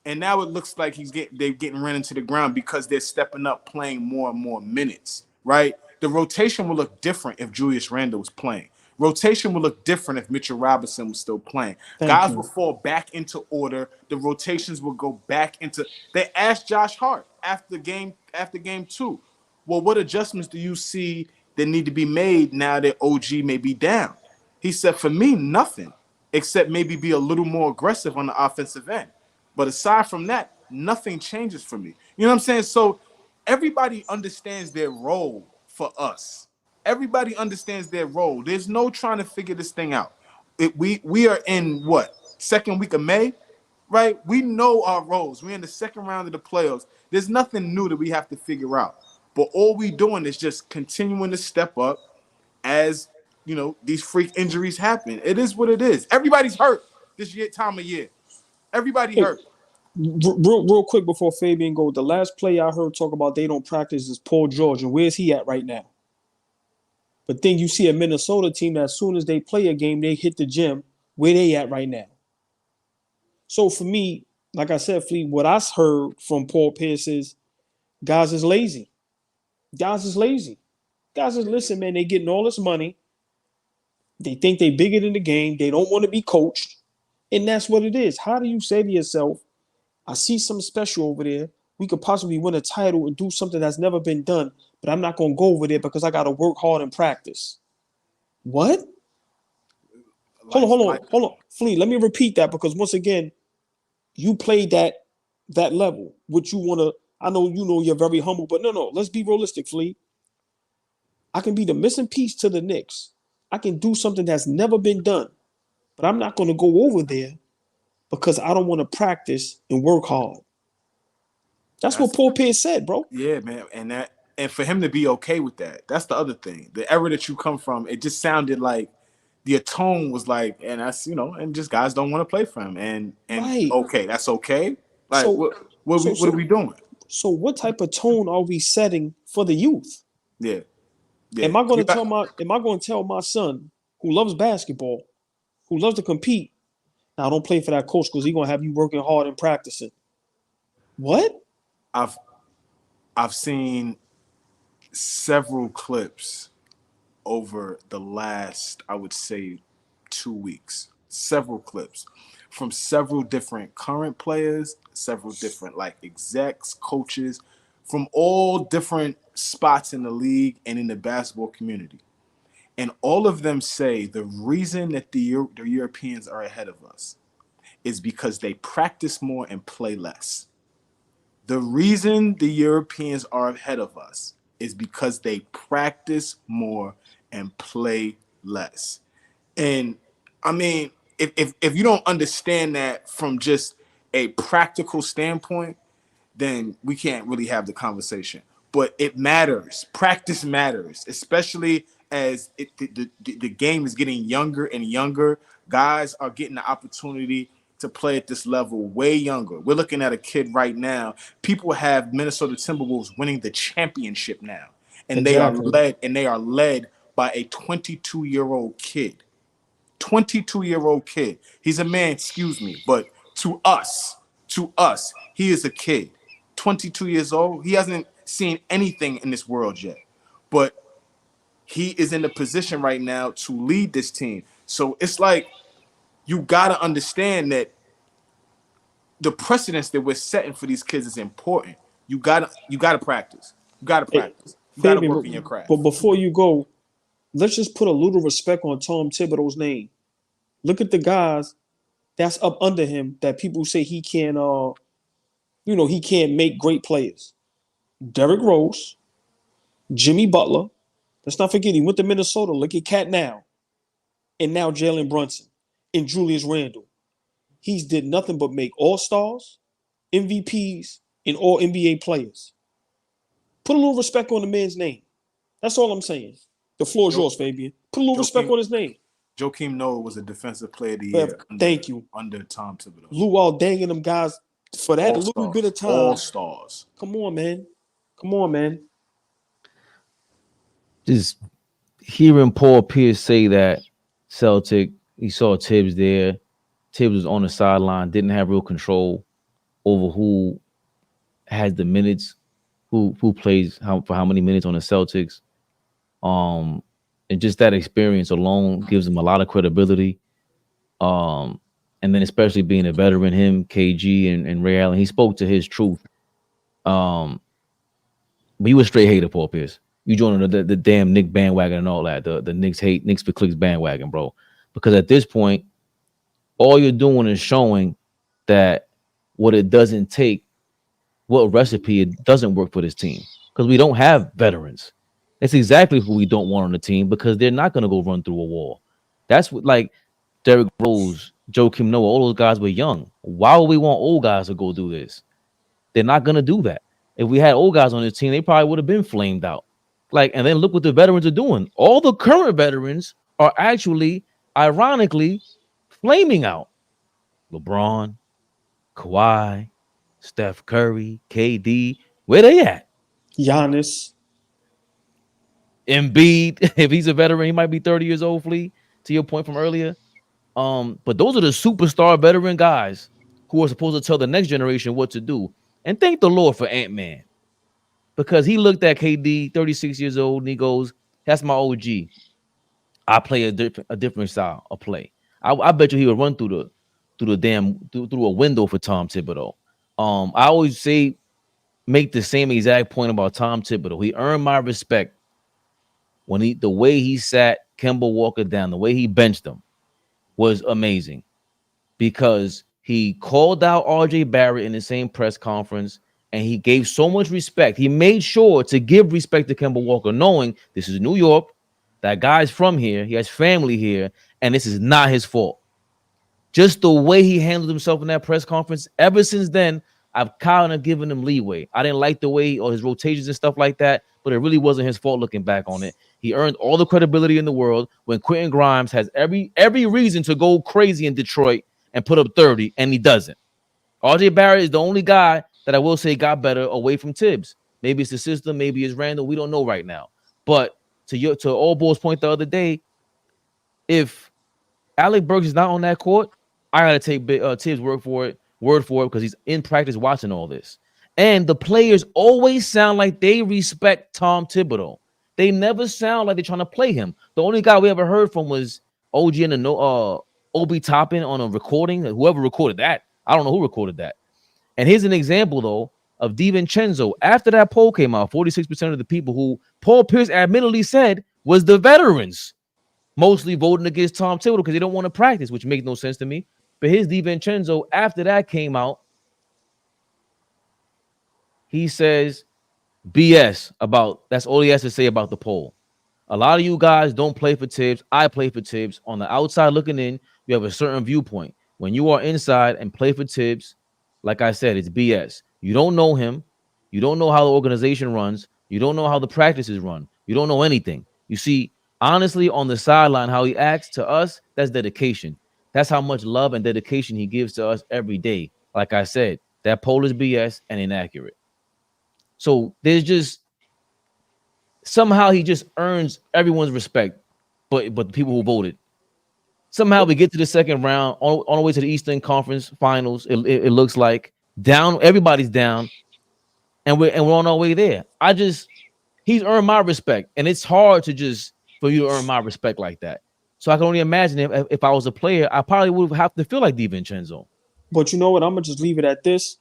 F: and now it looks like they're getting run into the ground because they're stepping up, playing more and more minutes. Right? The rotation will look different if Julius Randle was playing. Rotation will look different if Mitchell Robinson was still playing. Guys will fall back into order. The rotations will go back into. They asked Josh Hart after game 2, well, what adjustments do you see that need to be made now that OG may be down? He said, for me, nothing, except maybe be a little more aggressive on the offensive end. But aside from that, nothing changes for me. You know what I'm saying? So everybody understands their role for us. Everybody understands their role. There's no trying to figure this thing out. We are in what? Second week of May, right? We know our roles. We're in the second round of the playoffs. There's nothing new that we have to figure out. But all we doing is just continuing to step up as, you know, these freak injuries happen. It is what it is. Everybody's hurt this time of year. Everybody hurt.
C: Real quick before Fabian go, the last play I heard talk about they don't practice is Paul George, and where's he at right now? But then you see a Minnesota team that as soon as they play a game, they hit the gym. Where they at right now? So for me, like I said, Fleet, what I heard from Paul Pierce is guys is lazy. Guys is lazy. Guys is, listen, man, they getting all this money. They think they bigger than the game. They don't want to be coached. And that's what it is. How do you say to yourself, I see something special over there. We could possibly win a title and do something that's never been done, but I'm not going to go over there because I got to work hard and practice. What? Hold on. Fleet, let me repeat that because once again, you played that level, which you want to, I know you know you're very humble, but no, let's be realistic, Fleet. I can be the missing piece to the Knicks. I can do something that's never been done, but I'm not going to go over there because I don't want to practice and work hard. That's what Paul Pierce said, bro.
F: Yeah, man. And for him to be okay with that, that's the other thing. The era that you come from, it just sounded like the tone was like, and that's, you know, and just guys don't want to play for him. And right. Okay, that's okay. Like, so, what are we doing?
C: So what type of tone are we setting for the youth?
F: Yeah.
C: Am I going to tell my son who loves basketball, who loves to compete, now don't play for that coach because he's gonna have you working hard and practicing? What?
F: I've seen several clips over the last, I would say, 2 weeks. Several clips from several different current players, several different like execs, coaches, from all different spots in the league and in the basketball community. And all of them say the reason that the Europeans are ahead of us is because they practice more and play less. The reason the Europeans are ahead of us is because they practice more and play less. And I mean, if you don't understand that from just a practical standpoint, then we can't really have the conversation. But it matters. Practice matters, especially as the game is getting younger and younger. Guys are getting the opportunity to play at this level way younger. We're looking at a kid right now. People have Minnesota Timberwolves winning the championship now, and
C: Exactly.
F: they are led by a 22-year-old kid. 22-year-old kid. He's a man, excuse me, but to us, he is a kid. 22 years old. He hasn't seen anything in this world yet, but he is in the position right now to lead this team. So it's like you got to understand that the precedence that we're setting for these kids is important. You got to practice. You got to practice. You got to
C: Fabian,
F: work in your craft.
C: But before you go, let's just put a little respect on Tom Thibodeau's name. Look at the guys that's up under him that people say he can, he can't make great players. Derrick Rose, Jimmy Butler. Let's not forget he went to Minnesota. Look at Cat now, and now Jalen Brunson and Julius Randle. He's did nothing but make All-Stars, MVPs, and All NBA players. Put a little respect on the man's name. That's all I'm saying. The floor is yours, Fabian. Put a little respect on his name.
F: Joakim Noah was a defensive player of the year.
C: Thank you.
F: Under Tom Thibodeau.
C: Luol Deng and them guys for that little bit of time.
F: All-Stars.
C: Come on, man. Come on, man.
A: Just hearing Paul Pierce say that Celtic, he saw Tibbs there. Tibbs was on the sideline, didn't have real control over who has the minutes, who plays for how many minutes on the Celtics. And just that experience alone gives him a lot of credibility. And then especially being a veteran, him, KG, and Ray Allen, he spoke to his truth. But he was straight hater, Paul Pierce. You joining the damn Knicks bandwagon and all that. The Knicks hate, Knicks for clicks bandwagon, bro. Because at this point, all you're doing is showing that what it doesn't take, what recipe it doesn't work for this team. Because we don't have veterans. That's exactly who we don't want on the team because they're not going to go run through a wall. That's what, like Derrick Rose, Joakim Noah, all those guys were young. Why would we want old guys to go do this? They're not going to do that. If we had old guys on this team, they probably would have been flamed out. And then look what the veterans are doing. All the current veterans are actually, ironically, flaming out. LeBron, Kawhi, Steph Curry, KD, where they at?
C: Giannis.
A: Embiid, if he's a veteran, he might be 30 years old, Flea, to your point from earlier. But those are the superstar veteran guys who are supposed to tell the next generation what to do. And thank the Lord for Ant-Man. Because he looked at KD, 36 years old, and he goes, that's my OG. I play a different style of play. I bet you he would run through a window for Tom Thibodeau. I always say, make the same exact point about Tom Thibodeau. He earned my respect when the way he sat Kemba Walker down, the way he benched him was amazing because he called out RJ Barrett in the same press conference and he gave so much respect. He made sure to give respect to Kemba Walker, knowing this is New York, that guy's from here, he has family here, and this is not his fault. Just the way he handled himself in that press conference, ever since then, I've kind of given him leeway. I didn't like the way or his rotations and stuff like that, but it really wasn't his fault looking back on it. He earned all the credibility in the world when Quentin Grimes has every reason to go crazy in Detroit and put up 30, and he doesn't. RJ Barrett is the only guy that I will say got better away from Tibbs. Maybe it's the system, maybe it's Randle. We don't know right now. But to AllBall's point the other day, if Alec Burks is not on that court, I gotta take Tibbs' word for it because he's in practice watching all this. And the players always sound like they respect Tom Thibodeau. They never sound like they're trying to play him. The only guy we ever heard from was OG and Obi Toppin on a recording. Whoever recorded that, I don't know who recorded that. And here's an example though of DiVincenzo. After that poll came out, 46% of the people who Paul Pierce admittedly said was the veterans, mostly voting against Tom Thibodeau because they don't want to practice, which makes no sense to me. But here's DiVincenzo after that came out. he says BS about, that's all he has to say about the poll. A lot of you guys don't play for Tibbs. I play for Tibbs. On the outside looking in, you have a certain viewpoint. When you are inside and play for Tibbs, like I said, it's BS. You don't know him. You don't know how the organization runs. You don't know how the practices run. You don't know anything. You see, honestly, on the sideline, how he acts to us, that's dedication. That's how much love and dedication he gives to us every day. Like I said, that poll is BS and inaccurate. So there's just somehow he just earns everyone's respect, but the people who voted. Somehow we get to the second round on the way to the Eastern Conference Finals. It looks like down, everybody's down, and we're on our way there. He's earned my respect, and it's hard to just for you to earn my respect like that. So I can only imagine if I was a player, I probably would have to feel like DiVincenzo.
C: But you know what? I'm gonna just leave it at this.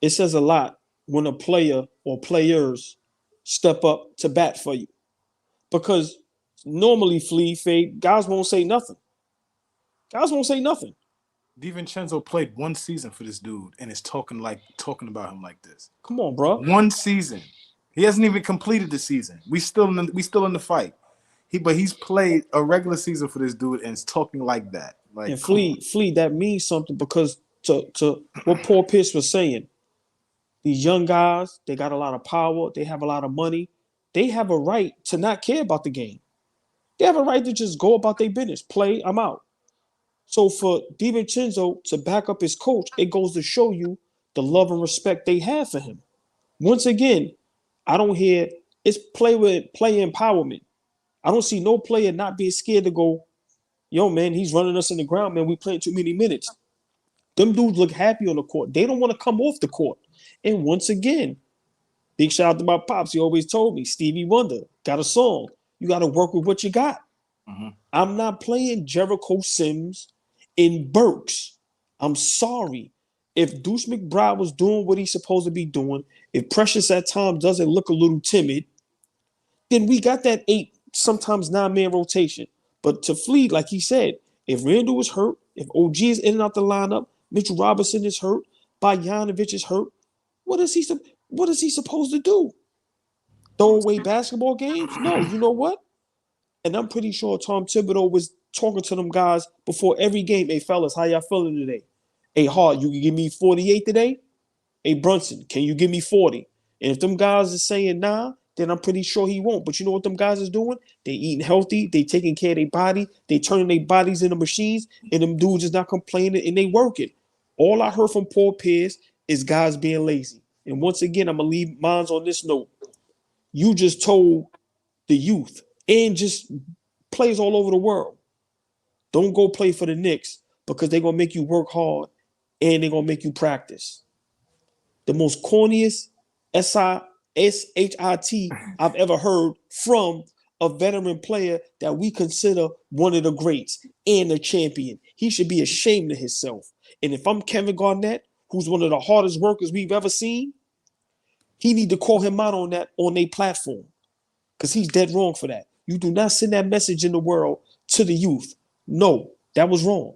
C: It says a lot when a player or players step up to bat for you, because normally fade guys won't say nothing. Guys won't say nothing.
F: DiVincenzo played one season for this dude and is talking about him like this.
C: Come on, bro.
F: One season. He hasn't even completed the season. We still in the fight. He's played a regular season for this dude and is talking like that. Like,
C: and Flea, that means something, because to what Paul Pierce was saying, these young guys, they got a lot of power, they have a lot of money, they have a right to not care about the game. They have a right to just go about their business, play, I'm out. So for DiVincenzo to back up his coach, it goes to show you the love and respect they have for him. Once again, I don't hear it's player empowerment. I don't see no player not being scared to go, yo, man, he's running us in the ground, man. We playing too many minutes. Them dudes look happy on the court. They don't want to come off the court. And once again, big shout out to my pops. He always told me, Stevie Wonder, got a song. You got to work with what you got. Mm-hmm. I'm not playing Jericho Sims in Burks. I'm sorry. If Deuce McBride was doing what he's supposed to be doing, if Precious at times doesn't look a little timid, then we got that 8, sometimes 9-man rotation. But to Fleet, like he said, if Randle is hurt, if OG is in and out the lineup, Mitchell Robinson is hurt, Bogdanovic is hurt, what is he supposed to do? Throw away basketball games? No, you know what? And I'm pretty sure Tom Thibodeau was talking to them guys before every game. Hey, fellas, how y'all feeling today? Hey, Hart, you can give me 48 today? Hey, Brunson, can you give me 40? And if them guys are saying nah, then I'm pretty sure he won't. But you know what them guys is doing? They eating healthy. They taking care of their body. They turning their bodies into machines. And them dudes is not complaining and they working. All I heard from Paul Pierce is guys being lazy. And once again, I'm going to leave mines on this note. You just told the youth and just players all over the world, don't go play for the Knicks because they're going to make you work hard and they're going to make you practice. The most corniest SHIT I've ever heard from a veteran player that we consider one of the greats and a champion. He should be ashamed of himself. And if I'm Kevin Garnett, who's one of the hardest workers we've ever seen, he need to call him out on that on their platform, because he's dead wrong for that. You do not send that message in the world to the youth. No, that was wrong.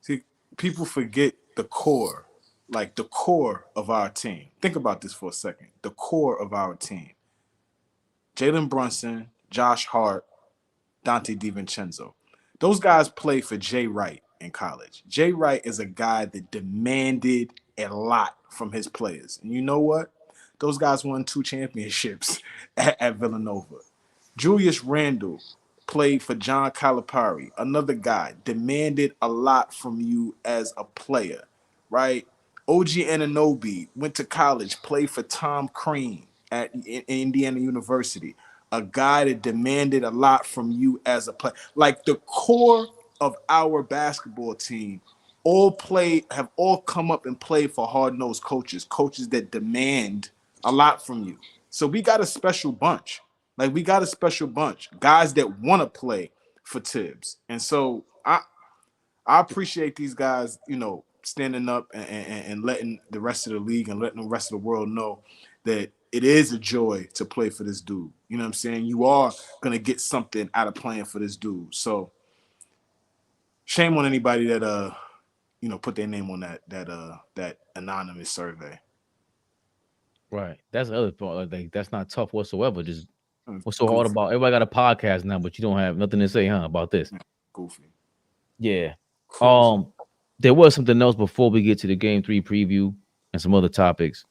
F: See, people forget the core, like the core of our team. Think about this for a second. The core of our team. Jalen Brunson, Josh Hart, Dante DiVincenzo. Those guys played for Jay Wright in college. Jay Wright is a guy that demanded a lot from his players. And you know what? Those guys won 2 championships at Villanova. Julius Randle played for John Calipari, another guy, demanded a lot from you as a player, right? OG Anunoby went to college, played for Tom Crean at Indiana University, a guy that demanded a lot from you as a player. Like the core of our basketball team have all come up and played for hard-nosed coaches that demand a lot from you. So we got a special bunch. Like we got a special bunch, guys that want to play for Tibbs. And so I appreciate these guys, standing up and letting the rest of the league and letting the rest of the world know that it is a joy to play for this dude. You know what I'm saying? You are going to get something out of playing for this dude. So shame on anybody that put their name on that anonymous survey.
A: Right. That's the other part. Like that's not tough whatsoever. Just what's so
F: Goofy.
A: hard about everybody got a podcast now, but you don't have nothing to say, huh? About this.
F: Goofy.
A: Yeah.
C: Crazy.
A: There was something else before we get to the game 3 preview and some other topics.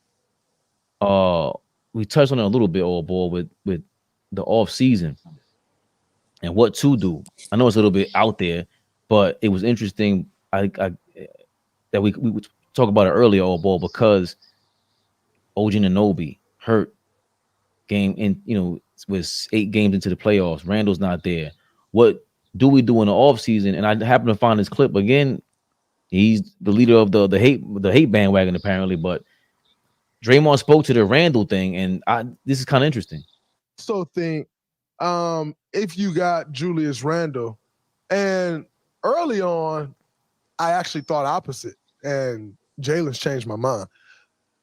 A: We touched on it a little bit, AllBall, with the off season and what to do. I know it's a little bit out there, but it was interesting. I that we would talk about it earlier, AllBall, because OG Anunoby hurt game in, was 8 games into the playoffs. Randle's not there. What do we do in the offseason? And I happen to find this clip again. He's the leader of the hate bandwagon, apparently, but Draymond spoke to the Randle thing, and this is kind of interesting.
D: So think if you got Julius Randle, and early on, I actually thought opposite, and Jalen's changed my mind.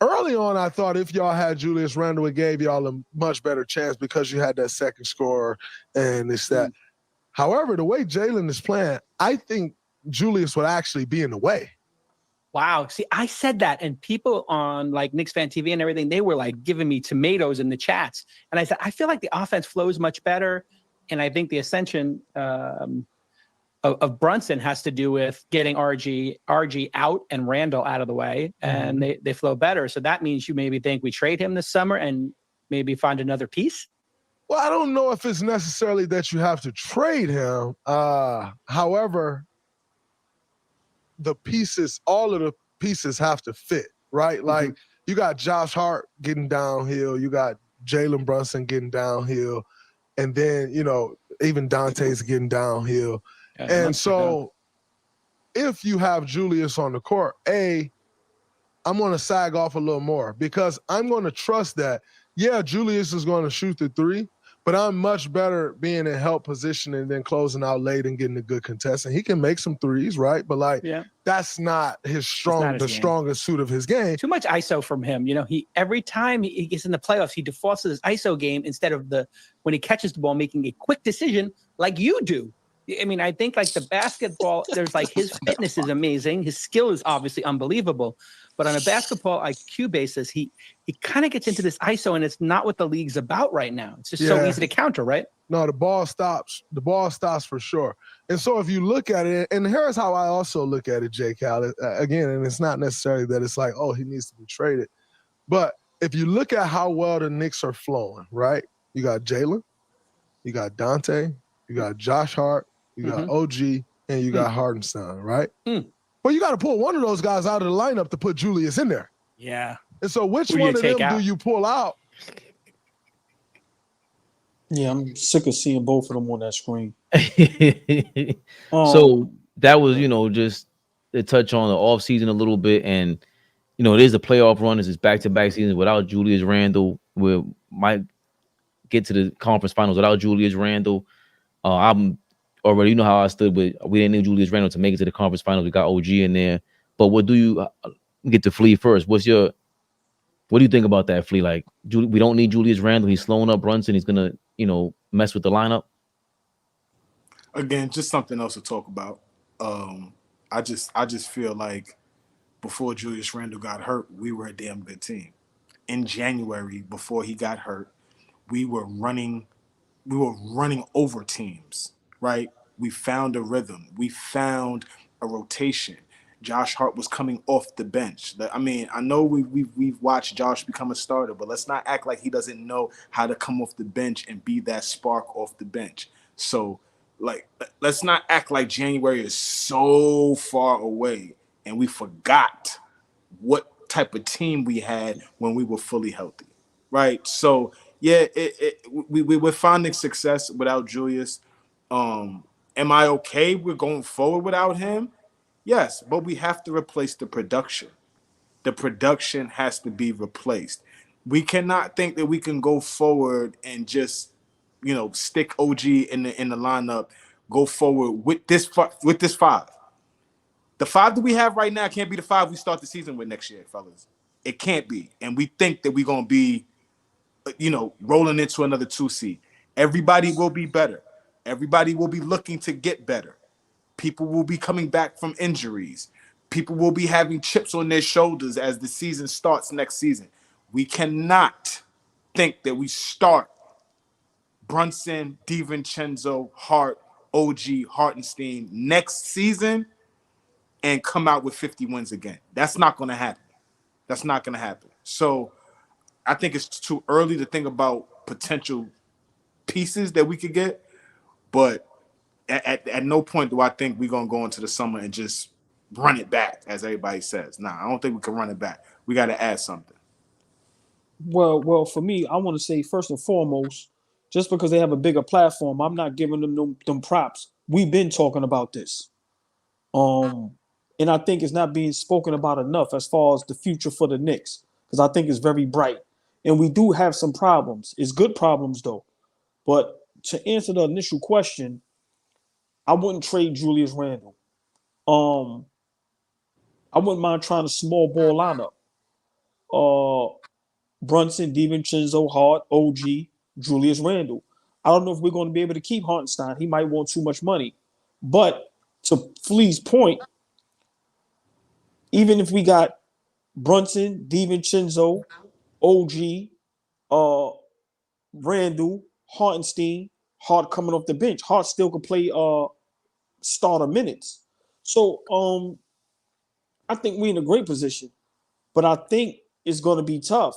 D: Early on, I thought if y'all had Julius Randle, it gave y'all a much better chance because you had that second scorer and this, that. However, the way Jalen is playing, I think Julius would actually be in the way.
E: Wow. See, I said that, and people on like Knicks Fan TV and everything, they were like giving me tomatoes in the chats. And I said, I feel like the offense flows much better. And I think the ascension of Brunson has to do with getting RG out and Randle out of the way, and they flow better. So that means you maybe think we trade him this summer and maybe find another piece?
D: Well, I don't know if it's necessarily that you have to trade him. However, all of the pieces have to fit, right? Like you got Josh Hart getting downhill, you got Jalen Brunson getting downhill, and then, even Dante's getting downhill. Yeah, and so if you have Julius on the court, I'm going to sag off a little more because I'm going to trust that, yeah, Julius is going to shoot the 3, but I'm much better being in help position and then closing out late and getting a good contest. And he can make some 3s, right? But that's not his strongest suit of his game.
E: Too much ISO from him. He every time he gets in the playoffs, he defaults to this ISO game instead of when he catches the ball, making a quick decision like you do. I mean, I think like the basketball, there's like his fitness is amazing. His skill is obviously unbelievable. But on a basketball IQ basis, he kind of gets into this ISO, and it's not what the league's about right now. It's just so easy to counter, right?
D: No, the ball stops. The ball stops for sure. And so if you look at it, and here's how I also look at it, J. Cal, again, and it's not necessarily that it's like, oh, he needs to be traded. But if you look at how well the Knicks are flowing, right? You got Jalen, you got Dante, you got Josh Hart, you got OG, and you got Hartenstein, right? Well, you got to pull one of those guys out of the lineup to put Julius in there.
E: Yeah.
D: And so which one of them do you pull out?
C: Yeah, I'm sick of seeing both of them on that screen.
A: So that was, just to touch on the offseason a little bit. And, it is a playoff run. This is back-to-back seasons without Julius Randle. We might get to the conference finals without Julius Randle. I'm already, how I stood with, we didn't need Julius Randle to make it to the conference finals. We got OG in there. But what do you get to Flea first? What do you think about that, Flea? Like, we don't need Julius Randle. He's slowing up Brunson. He's going to, mess with the lineup.
F: Again, just something else to talk about. I just feel like before Julius Randle got hurt, we were a damn good team. In January, before he got hurt, we were running over teams, right? We found a rhythm. We found a rotation. Josh Hart was coming off the bench. I mean, I know we've watched Josh become a starter, but let's not act like he doesn't know how to come off the bench and be that spark off the bench. So, let's not act like January is so far away and we forgot what type of team we had when we were fully healthy, right? So, yeah, we're finding success without Julius. Am I okay with going forward without him? Yes, but we have to replace the production. The production has to be replaced. We cannot think that we can go forward and just, stick OG in the lineup, go forward with this 5. The 5 that we have right now can't be the 5 we start the season with next year, fellas. It can't be. And we think that we're going to be, rolling into another 2 seed. Everybody will be better. Everybody will be looking to get better. People will be coming back from injuries. People will be having chips on their shoulders as the season starts next season. We cannot think that we start Brunson, DiVincenzo, Hart, OG, Hartenstein next season and come out with 50 wins again. That's not going to happen. That's not going to happen. So I think it's too early to think about potential pieces that we could get, but at no point do I think we're going to go into the summer and just run it back, as everybody says. Nah, I don't think we can run it back. We got to add something.
C: Well, for me, I want to say first and foremost, just because they have a bigger platform, I'm not giving them props. We've been talking about this. And I think it's not being spoken about enough as far as the future for the Knicks, because I think it's very bright. And we do have some problems. It's good problems, though. But to answer the initial question, I wouldn't trade Julius Randle. I wouldn't mind trying a small ball lineup. Brunson, DiVincenzo, Hart, OG, Julius Randle. I don't know if we're going to be able to keep Hartenstein. He might want too much money. But to Flea's point, even if we got Brunson, DiVincenzo, OG, Randle, Hartenstein, Hart coming off the bench, Hart still could play starter minutes. So I think we're in a great position. But I think it's going to be tough.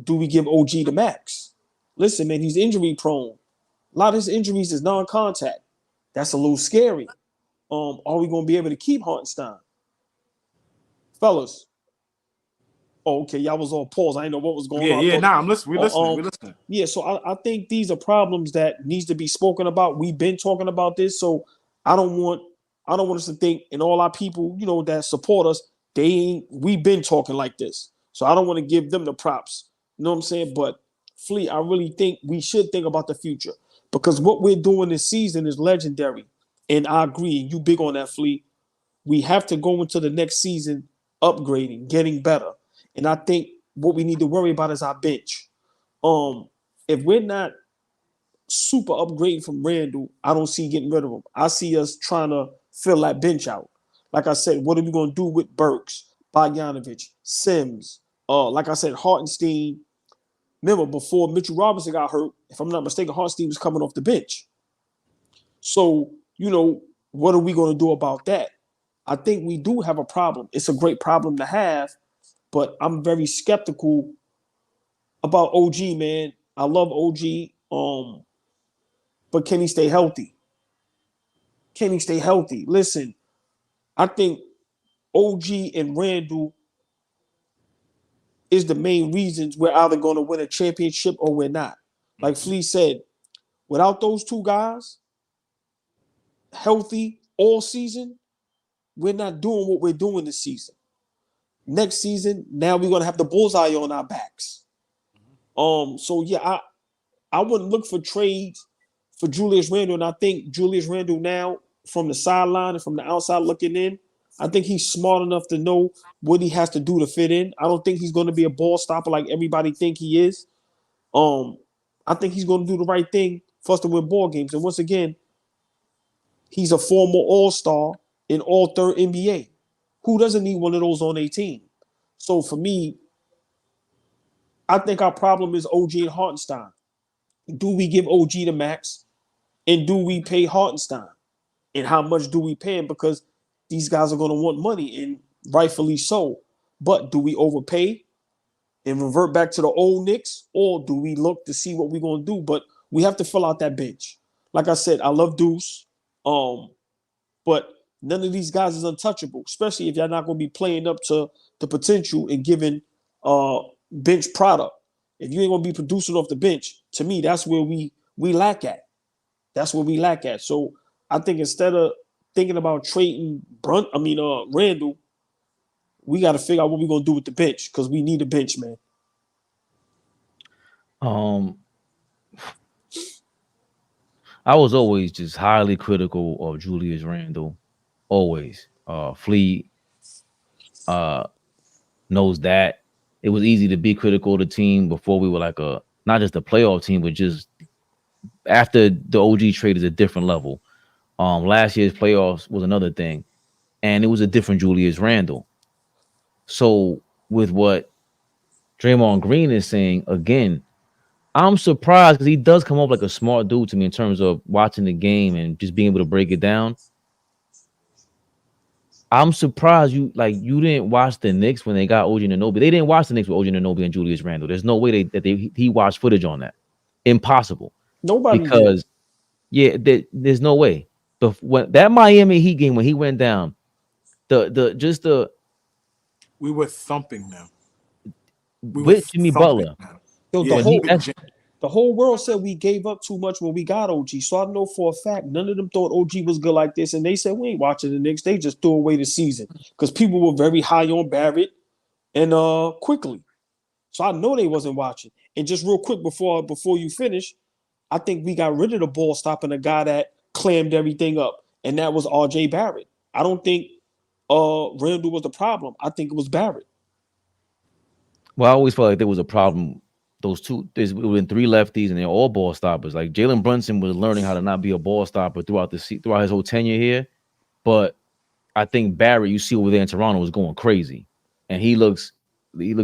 C: Do we give OG the max? Listen, man, he's injury prone. A lot of his injuries is non-contact. That's a little scary. Are we going to be able to keep Hartenstein? Fellas. Oh, okay, y'all was on pause. I didn't know what was going on.
F: I'm listening. We're listening.
C: Yeah, so I think these are problems that needs to be spoken about. We've been talking about this, so I don't want us to think, and all our people, that support us, we've been talking like this. So I don't want to give them the props. You know what I'm saying? But Flea, I really think we should think about the future, because what we're doing this season is legendary. And I agree, and you big on that, Flea. We have to go into the next season upgrading, getting better. And I think what we need to worry about is our bench. If we're not super upgrading from Randle, I don't see getting rid of him. I see us trying to fill that bench out. Like I said, what are we going to do with Burks, Bogdanovich, Sims? Like I said, Hartenstein. Remember, before Mitchell Robinson got hurt, if I'm not mistaken, Hartenstein was coming off the bench. So, what are we going to do about that? I think we do have a problem. It's a great problem to have, but I'm very skeptical about OG, man. I love OG, but can he stay healthy? Can he stay healthy? Listen, I think OG and Randle is the main reasons we're either going to win a championship or we're not. Like Flea said, without those two guys healthy all season, we're not doing what we're doing this season. Next season, now we're going to have the bullseye on our backs. So yeah, I wouldn't look for trades for Julius Randle, and I think Julius Randle now, from the sideline and from the outside looking in, I think he's smart enough to know what he has to do to fit in. I don't think he's going to be a ball stopper like everybody think he is. I think he's going to do the right thing for us to win ball games. And once again, he's a former All-Star in All-Third NBA. Who doesn't need one of those on their team? So for me, I think our problem is OG and Hartenstein. Do we give OG the max? And do we pay Hartenstein? And how much do we pay him? Because these guys are going to want money, and rightfully so. But do we overpay and revert back to the old Knicks, or do we look to see what we're going to do? But we have to fill out that bench. Like I said, I love Deuce, but none of these guys is untouchable, especially if y'all not going to be playing up to the potential and giving bench product. If you ain't going to be producing off the bench, to me, that's where we lack at. That's where we lack at. So I think instead of thinking about trading Randle, we got to figure out what we're going to do with the bench, because we need a bench, man.
A: I was always just highly critical of Julius Randle. Always. Flea knows that. It was easy to be critical of the team before we were like not just a playoff team, but just after the OG trade is a different level. Last year's playoffs was another thing, and it was a different Julius Randle. So with what Draymond Green is saying again. I'm surprised because he does come up like a smart dude to me in terms of watching the game and just being able to break it down. I'm surprised you didn't watch the Knicks when they got OG Anunoby. They didn't watch the Knicks with OG Anunoby and Julius Randle. There's no way he watched footage on that. Impossible.
C: Nobody
A: because there's no way. When that Miami Heat game when he went down,
F: we were thumping them.
A: With Jimmy Butler.
C: Yo, the whole world said we gave up too much when we got OG. So I know for a fact none of them thought OG was good like this. And they said we ain't watching the Knicks. They just threw away the season because people were very high on Barrett and quickly. So I know they wasn't watching. And just real quick before you finish, I think we got rid of the ball stopping the guy that clammed everything up, and that was RJ Barrett. I don't think Randle was the problem. I think it was Barrett.
A: Well, I always felt like there was a problem. Those two, there's been three lefties, and they're all ball stoppers. Like Jalen Brunson was learning how to not be a ball stopper throughout his whole tenure here. But I think Barrett, you see over there in Toronto, was going crazy, and he looks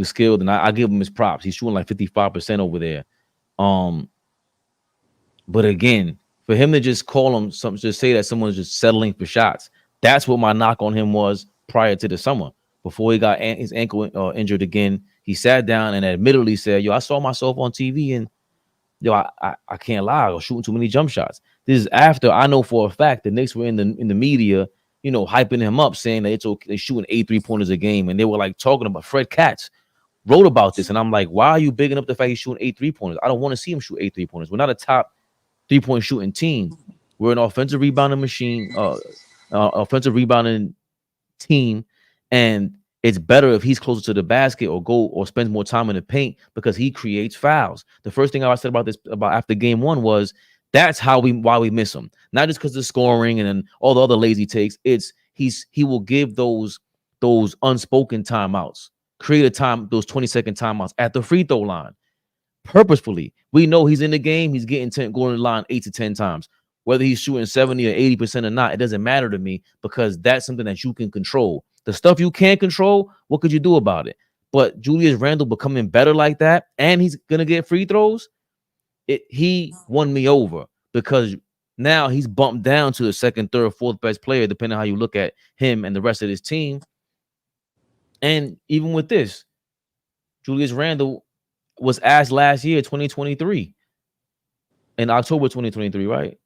A: skilled, and I give him his props. He's shooting like 55% over there. But again, for him to just call him something, just say that someone's just settling for shots. That's what my knock on him was prior to the summer. Before he got his ankle injured again, he sat down and admittedly said, "Yo, I saw myself on TV, and yo, I can't lie, I was shooting too many jump shots." This is after I know for a fact the Knicks were in the media, hyping him up, saying that it's okay, they're shooting 8 3-pointers a game, and they were like talking about Fred Katz wrote about this, and I'm like, why are you bigging up the fact he's shooting 8 3-pointers? I don't want to see him shoot 8 3-pointers. We're not a top 3-point shooting team. We're an offensive rebounding machine, offensive rebounding team, and it's better if he's closer to the basket or spends more time in the paint because he creates fouls. The first thing I said about after game one was that's why we miss him. Not just because of scoring and then all the other lazy takes. It's he will give those unspoken timeouts, create those 20-second timeouts at the free throw line purposefully. We know he's in the game. He's going to the line 8 to 10 times. Whether he's shooting 70 or 80% or not, it doesn't matter to me because that's something that you can control. The stuff you can't control, what could you do about it? But Julius Randle becoming better like that, and he's going to get free throws, he won me over because now he's bumped down to the second, third, fourth best player, depending on how you look at him and the rest of his team. And even with this, Julius Randle was asked last year, 2023, in October 2023, right?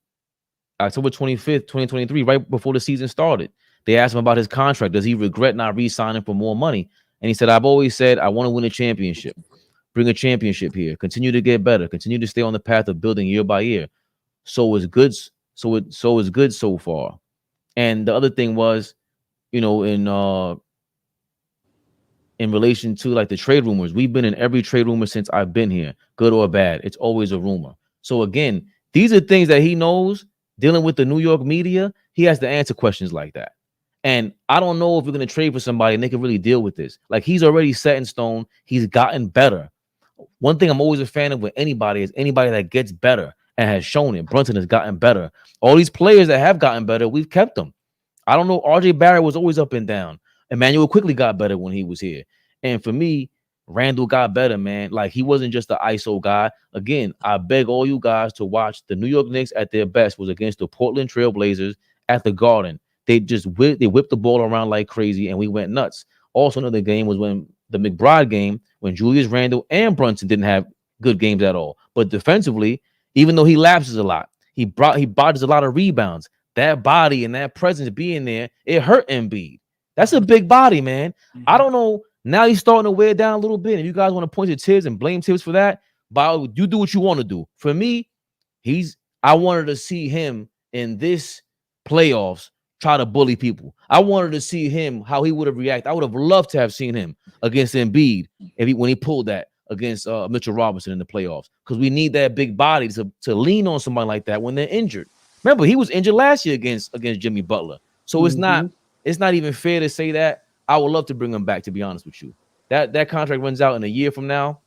A: October 25th, 2023, right before the season started. They asked him about his contract. Does he regret not re-signing for more money? And he said, I've always said I want to win a championship. Bring a championship here. Continue to get better. Continue to stay on the path of building year by year. So it's good. So it's good so far. And the other thing was, in relation to like the trade rumors, we've been in every trade rumor since I've been here, good or bad. It's always a rumor. So again, these are things that he knows. Dealing with the New York media, he has to answer questions like that. And I don't know if we're going to trade for somebody and they can really deal with this. Like he's already set in stone. He's gotten better. One thing I'm always a fan of with anybody is anybody that gets better and has shown it. Brunson has gotten better. All these players that have gotten better, we've kept them. I don't know. RJ Barrett was always up and down. Emmanuel quickly got better when he was here. And for me, Randle got better, man. Like he wasn't just the ISO guy. Again, I beg all you guys to watch the New York Knicks at their best was against the Portland Trail Blazers at the Garden. They just whipped the ball around like crazy, and we went nuts. Also, another game was when the McBride game, when Julius Randle and Brunson didn't have good games at all. But defensively, even though he lapses a lot, he bodies a lot of rebounds. That body and that presence being there, it hurt Embiid. That's a big body, man. Mm-hmm. I don't know. Now he's starting to wear down a little bit. And you guys want to point to Tibbs and blame Tibbs for that, but you do what you want to do. For me, I wanted to see him in this playoffs try to bully people. I wanted to see him, how he would have reacted. I would have loved to have seen him against Embiid when he pulled that against Mitchell Robinson in the playoffs, because we need that big body to lean on somebody like that when they're injured. Remember, he was injured last year against Jimmy Butler. So it's not even fair to say that. I would love to bring him back, to be honest with you. That contract runs out in a year from now.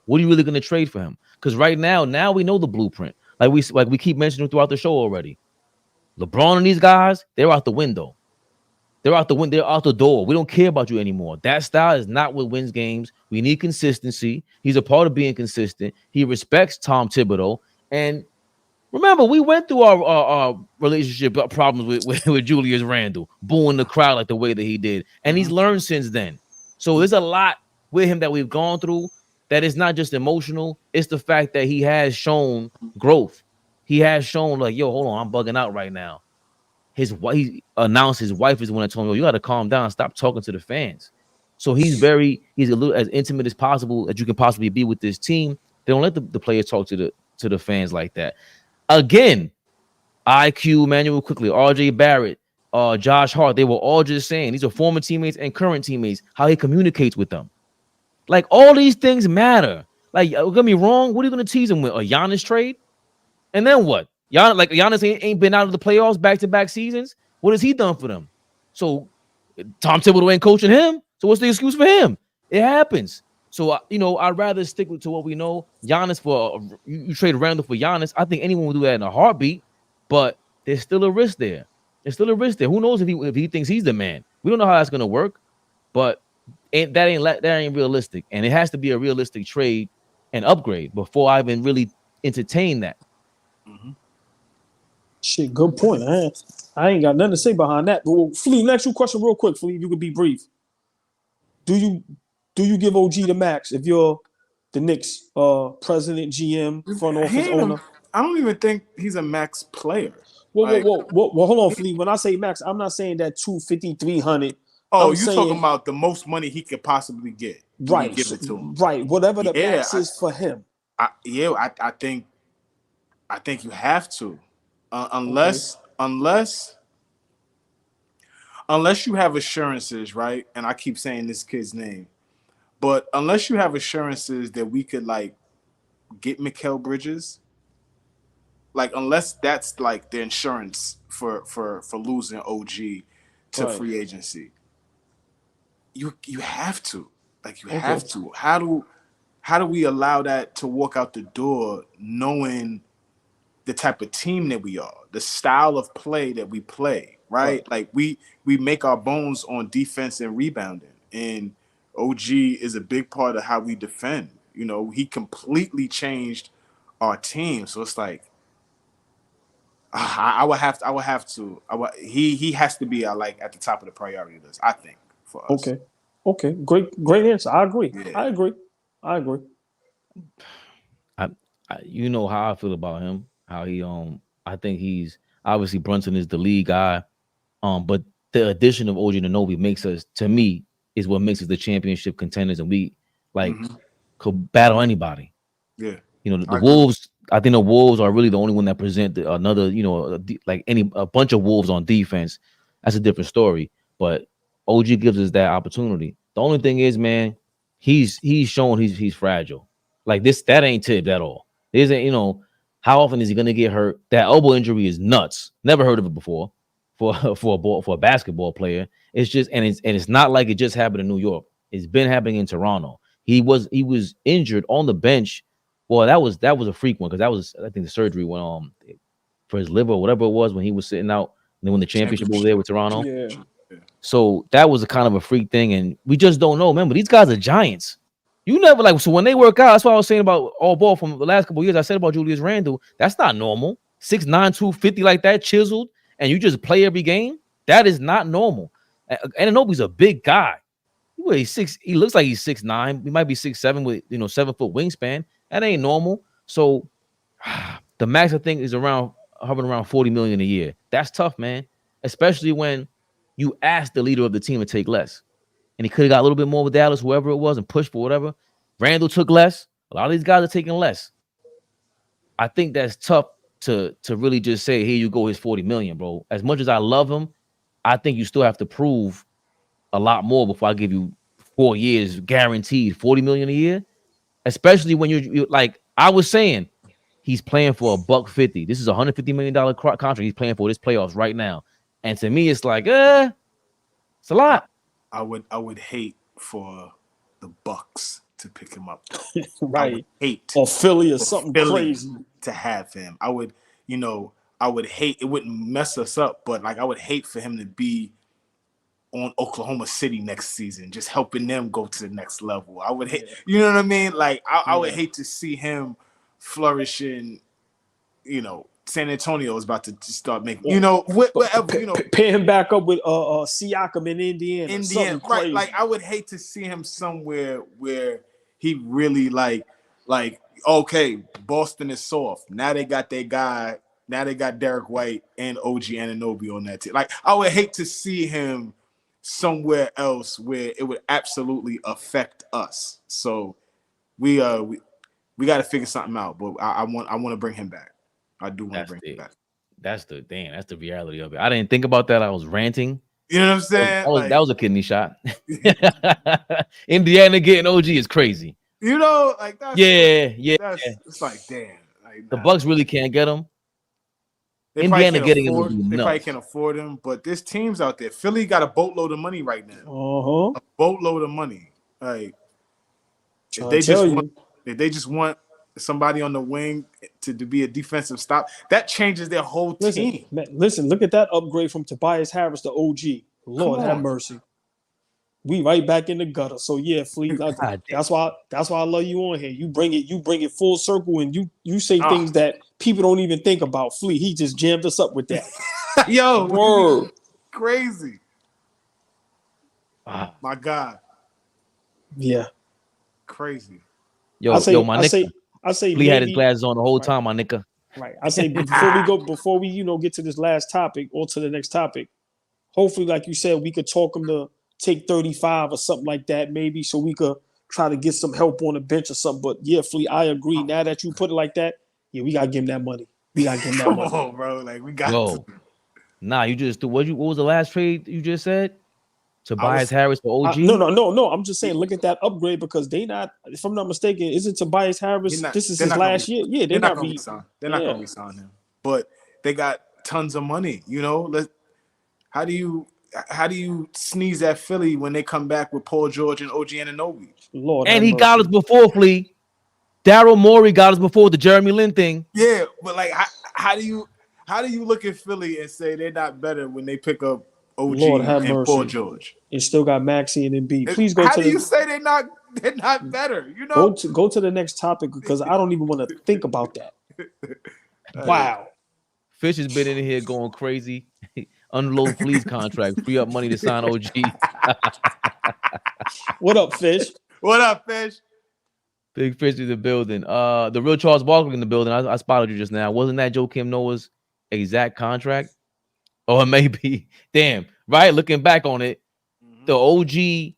A: What are you really going to trade for him? Because right now we know the blueprint. Like we keep mentioning throughout the show already. LeBron and these guys, they're out the window. They're out the window. They're out the door. We don't care about you anymore. That style is not what wins games. We need consistency. He's a part of being consistent. He respects Tom Thibodeau. And remember, we went through our relationship problems with Julius Randle, booing the crowd like the way that he did. And he's learned since then. So there's a lot with him that we've gone through that is not just emotional. It's the fact that he has shown growth. He has shown like, yo, hold on, I'm bugging out right now. He announced his wife is the one that told him, yo, you got to calm down, stop talking to the fans. So he's a little as intimate as possible as you can possibly be with this team. They don't let the players talk to the fans like that. Again, IQ, Manuel Quickly, RJ Barrett, Josh Hart, they were all just saying these are former teammates and current teammates, how he communicates with them. Like all these things matter. Like, don't get me wrong, what are you going to tease him with? A Giannis trade? And then what? Giannis ain't been out of the playoffs back-to-back seasons. What has he done for them? So Tom Thibodeau ain't coaching him. So what's the excuse for him? It happens. So, I'd rather stick to what we know. Giannis you trade Randle for Giannis. I think anyone would do that in a heartbeat, but there's still a risk there. Who knows if he thinks he's the man? We don't know how that's going to work, but that ain't realistic. And it has to be a realistic trade and upgrade before I even really entertain that.
C: Mm-hmm. Shit, good point. I ain't got nothing to say behind that. But Fleet, next you question real quick, Fleet. You can be brief. Do you give OG the max if you're the Knicks president, GM, front office owner?
F: I don't even think he's a max player.
C: Whoa, hold on, Fleet. When I say max, I'm not saying that 250, 300.
F: Oh, you're talking about the most money he could possibly get.
C: Right.
F: Give it to him.
C: Right. Whatever the max is for him.
F: I think you have to. Unless you have assurances, right? And I keep saying this kid's name, but unless you have assurances that we could like get Mikal Bridges, like unless that's like the insurance for losing OG to free agency, you have to. Like you have to. How do we allow that to walk out the door knowing the type of team that we are, the style of play that we play, right? Like we make our bones on defense and rebounding, and OG is a big part of how we defend. He completely changed our team. So it's like I would have to. He has to be like at the top of the priority list, I think, for us.
C: Okay. Great answer. I agree. Yeah. I agree.
A: You know how I feel about him. How he I think he's obviously Brunson is the lead guy, but the addition of OG Anunoby makes us, to me, is what makes us the championship contenders, and we could battle anybody.
F: Yeah,
A: the Wolves. I think the Wolves are really the only one that present another, a bunch of Wolves on defense. That's a different story, but OG gives us that opportunity. The only thing is, man, he's shown he's fragile. Like that ain't tipped at all. There isn't, how often is he gonna get hurt? That elbow injury is nuts. Never heard of it before for a basketball player. It's just and it's not like it just happened in New York. It's been happening in Toronto. He was injured on the bench. Well, that was a freak one because that was, I think, the surgery went for his liver or whatever it was when he was sitting out and then when the championship over there with Toronto.
C: Yeah.
A: So that was a kind of a freak thing, and we just don't know. Remember, these guys are giants. You never so when they work out, that's what I was saying about AllBall from the last couple of years. I said about Julius Randle, that's not normal. 6'9", 250 like that, chiseled, and you just play every game. That is not normal. Anunoby's a big guy. He looks like he's 6'9". He might be 6'7" with 7-foot wingspan. That ain't normal. So the max I think is hovering around $40 million a year. That's tough, man. Especially when you ask the leader of the team to take less. And he could have got a little bit more with Dallas, whoever it was, and pushed for whatever. Randle took less. A lot of these guys are taking less. I think that's tough to really just say, here you go, here's $40 million, bro. As much as I love him, I think you still have to prove a lot more before I give you 4 years guaranteed $40 million a year. Especially when you're like I was saying, he's playing for $150. This is a $150 million contract he's playing for this playoffs right now. And to me, it's like, it's a lot.
F: I would hate for the Bucks to pick him up.
C: Right.
F: Hate
C: or Philly or something crazy
F: to have him. I would hate, it wouldn't mess us up, but like I would hate for him to be on Oklahoma City next season, just helping them go to the next level. I would hate, you know what I mean? Like I would hate to see him flourish in, you know, San Antonio is about to start making, you know, whatever, you know,
C: pair him back up with Siakam in Indiana,
F: right? Like I would hate to see him somewhere where he really like okay, Boston is soft. Now they got their guy. Now they got Derek White and OG Anunoby on that team. Like I would hate to see him somewhere else where it would absolutely affect us. So we got to figure something out. But I want to bring him back. I do want to bring him back.
A: That's the reality of it. I didn't think about that. I was ranting.
F: You know what I'm saying?
A: That was a kidney shot. Indiana getting OG is crazy.
F: You know, like that's it's like damn. Like,
A: the Bucks really can't get him.
F: Indiana getting him. They probably can't afford him, but there's teams out there. Philly got a boatload of money right now. A boatload of money. Like if they just want somebody on the wing to be a defensive stop, that changes their whole team.
C: Listen, look at that upgrade from Tobias Harris to OG. Lord have mercy. We right back in the gutter. So yeah, Fleet. That's why I love you on here. You bring it full circle, and you say things that people don't even think about. Fleet, he just jammed us up with that.
F: Yo, word. Crazy. My God.
C: Yeah.
F: Crazy.
A: My nigga.
C: I say
A: Fleet had his glasses on the whole time, my nigga.
C: Right. I say before we get to this last topic or to the next topic, hopefully, like you said, we could talk him to take 35 or something like that, maybe, so we could try to get some help on the bench or something. But yeah, Fleet, I agree. Now that you put it like that, yeah, we gotta give him that money.
F: Come on, bro. Like we got to.
A: Nah, you just what was the last trade you just said? Tobias Harris for OG?
C: No. I'm just saying, look at that upgrade because they not, if I'm not mistaken, isn't Tobias Harris? This is his last year. Yeah, they're not going to resign.
F: They're not going to resign him. But they got tons of money. You know, how do you sneeze at Philly when they come back with Paul George and OG Anunoby?
C: Lord,
A: and he got us before Flea. Daryl Morey got us before the Jeremy Lin thing.
F: Yeah, but like, how do you look at Philly and say they're not better when they pick up OG and Paul George?
C: And still got Maxey and Embiid. Please go.
F: How do you say they're not better? You know,
C: go to the next topic because I don't even want to think about that. Wow.
A: Fish has been in here going crazy. Unload Flea's contract, free up money to sign OG.
C: What up, Fish?
F: What up, Fish?
A: Big Fish in the building. The real Charles Barkley in the building. I spotted you just now. Wasn't that Joakim Noah's exact contract? Or maybe, damn, right? Looking back on it, the OG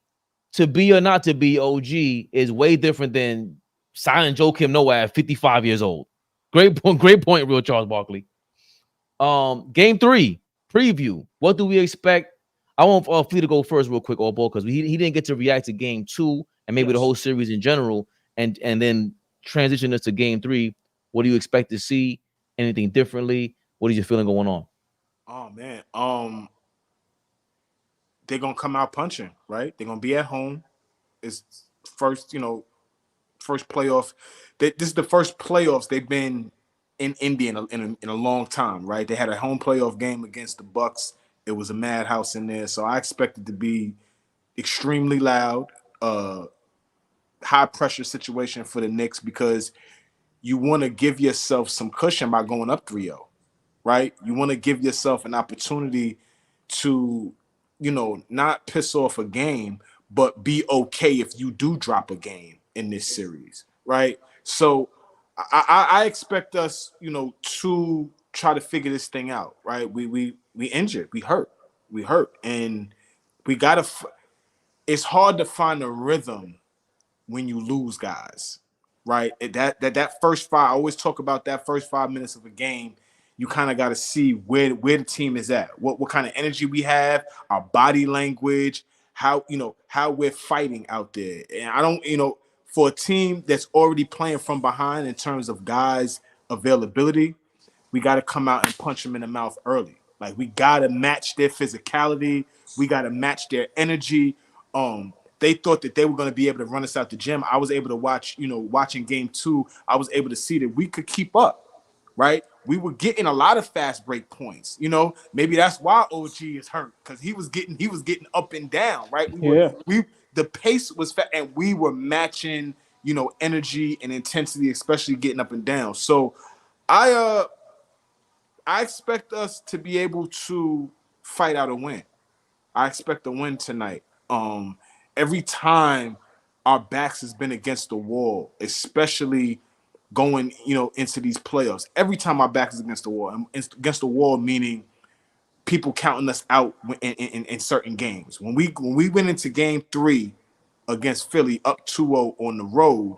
A: to be or not to be OG is way different than signing Joakim Noah at 55 years old. Great point, real Charles Barkley. Game 3 preview. What do we expect? I want Flea to go first real quick, AllBall, because he didn't get to react to game 2 and maybe the whole series in general, and then transition us to game 3. What do you expect to see? Anything differently? What is your feeling going on?
F: Oh man, they're gonna come out punching, right? They're gonna be at home. It's first playoff. This is the first playoffs they've been in Indy in a long time, right? They had a home playoff game against the Bucks. It was a madhouse in there, so I expect it to be extremely loud, high pressure situation for the Knicks because you want to give yourself some cushion by going up 3-0, right? You want to give yourself an opportunity to, not piss off a game, but be okay if you do drop a game in this series, right? So I expect us, to try to figure this thing out, right? We injured, we hurt, and we gotta. It's hard to find a rhythm when you lose guys, right? That first 5. I always talk about that first 5 minutes of a game. You kind of got to see where the team is at, what kind of energy we have, our body language, how we're fighting out there. And I don't, for a team that's already playing from behind in terms of guys' availability, we got to come out and punch them in the mouth early. Like we got to match their physicality, we got to match their energy. They thought that they were going to be able to run us out the gym. I was able to watch, watching game 2, I was able to see that we could keep up. Right? we were getting a lot of fast break points. You know, maybe that's why OG is hurt, because he was getting up and down, right? The pace was fast, and we were matching, you know, energy and intensity, especially getting up and down. So I expect us to be able to fight out a win. I expect a win tonight. Every time our backs has been against the wall, especially going, you know, into these playoffs. Every time our back is against the wall, and against the wall meaning people counting us out in certain games. When we went into game 3 against Philly up 2-0 on the road,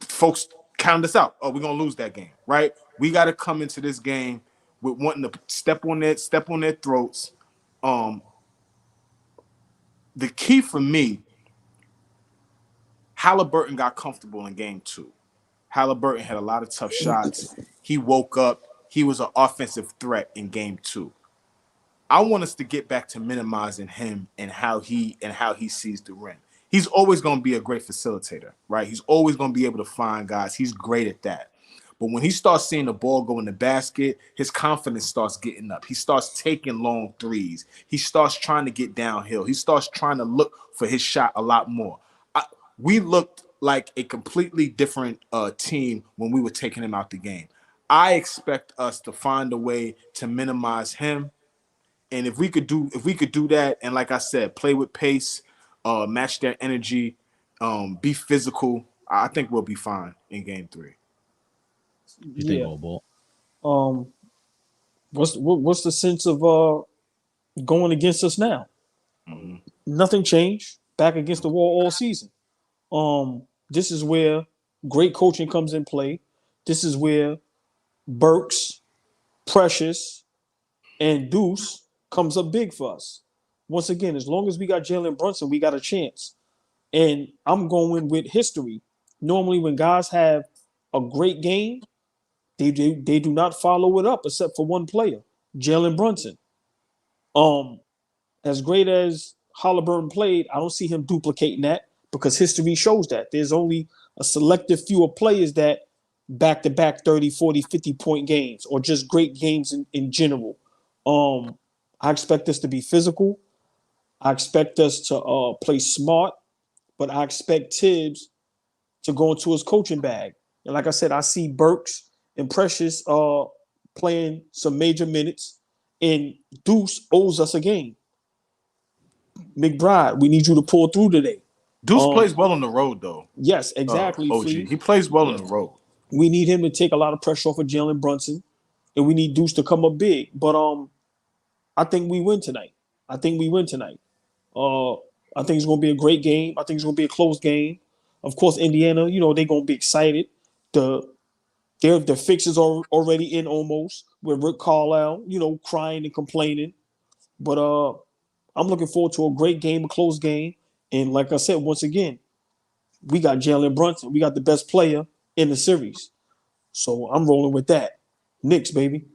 F: folks counted us out. Oh, we're gonna lose that game, right? We got to come into this game with wanting to step on their throats. The key for me, Halliburton got comfortable in game 2. Halliburton had a lot of tough shots. He woke up. He was an offensive threat in game 2. I want us to get back to minimizing him and how he sees the rim. He's always going to be a great facilitator, right? He's always going to be able to find guys. He's great at that. But when he starts seeing the ball go in the basket, his confidence starts getting up. He starts taking long threes. He starts trying to get downhill. He starts trying to look for his shot a lot more. We looked like a completely different team when we were taking him out the game. I expect us to find a way to minimize him. And if we could do that, and like I said, play with pace, match their energy, be physical, I think we'll be fine in game 3.
A: You think, AllBall?
C: What's the sense of going against us now?
F: Mm-hmm.
C: Nothing changed. Back against the wall all season. This is where great coaching comes in play. This is where Burks, Precious, and Deuce comes up big for us. Once again, as long as we got Jalen Brunson, we got a chance. And I'm going with history. Normally, when guys have a great game, they do not follow it up except for one player, Jalen Brunson. As great as Halliburton played, I don't see him duplicating that, because history shows that there's only a selective few of players that back-to-back 30, 40, 50-point games, or just great games in general. I expect us to be physical. I expect us to play smart, but I expect Tibbs to go into his coaching bag. And like I said, I see Burks and Precious playing some major minutes, and Deuce owes us a game. McBride, we need you to pull through today.
F: Deuce plays well on the road, though.
C: Yes, exactly.
F: OG. He plays well on the road.
C: We need him to take a lot of pressure off of Jalen Brunson, and we need Deuce to come up big. But I think we win tonight. I think it's going to be a great game. I think it's going to be a close game. Of course, Indiana, you know, they're going to be excited. Their fixes are already in almost, with Rick Carlisle, you know, crying and complaining. But I'm looking forward to a great game, a close game. And like I said, once again, we got Jalen Brunson. We got the best player in the series. So I'm rolling with that. Knicks, baby.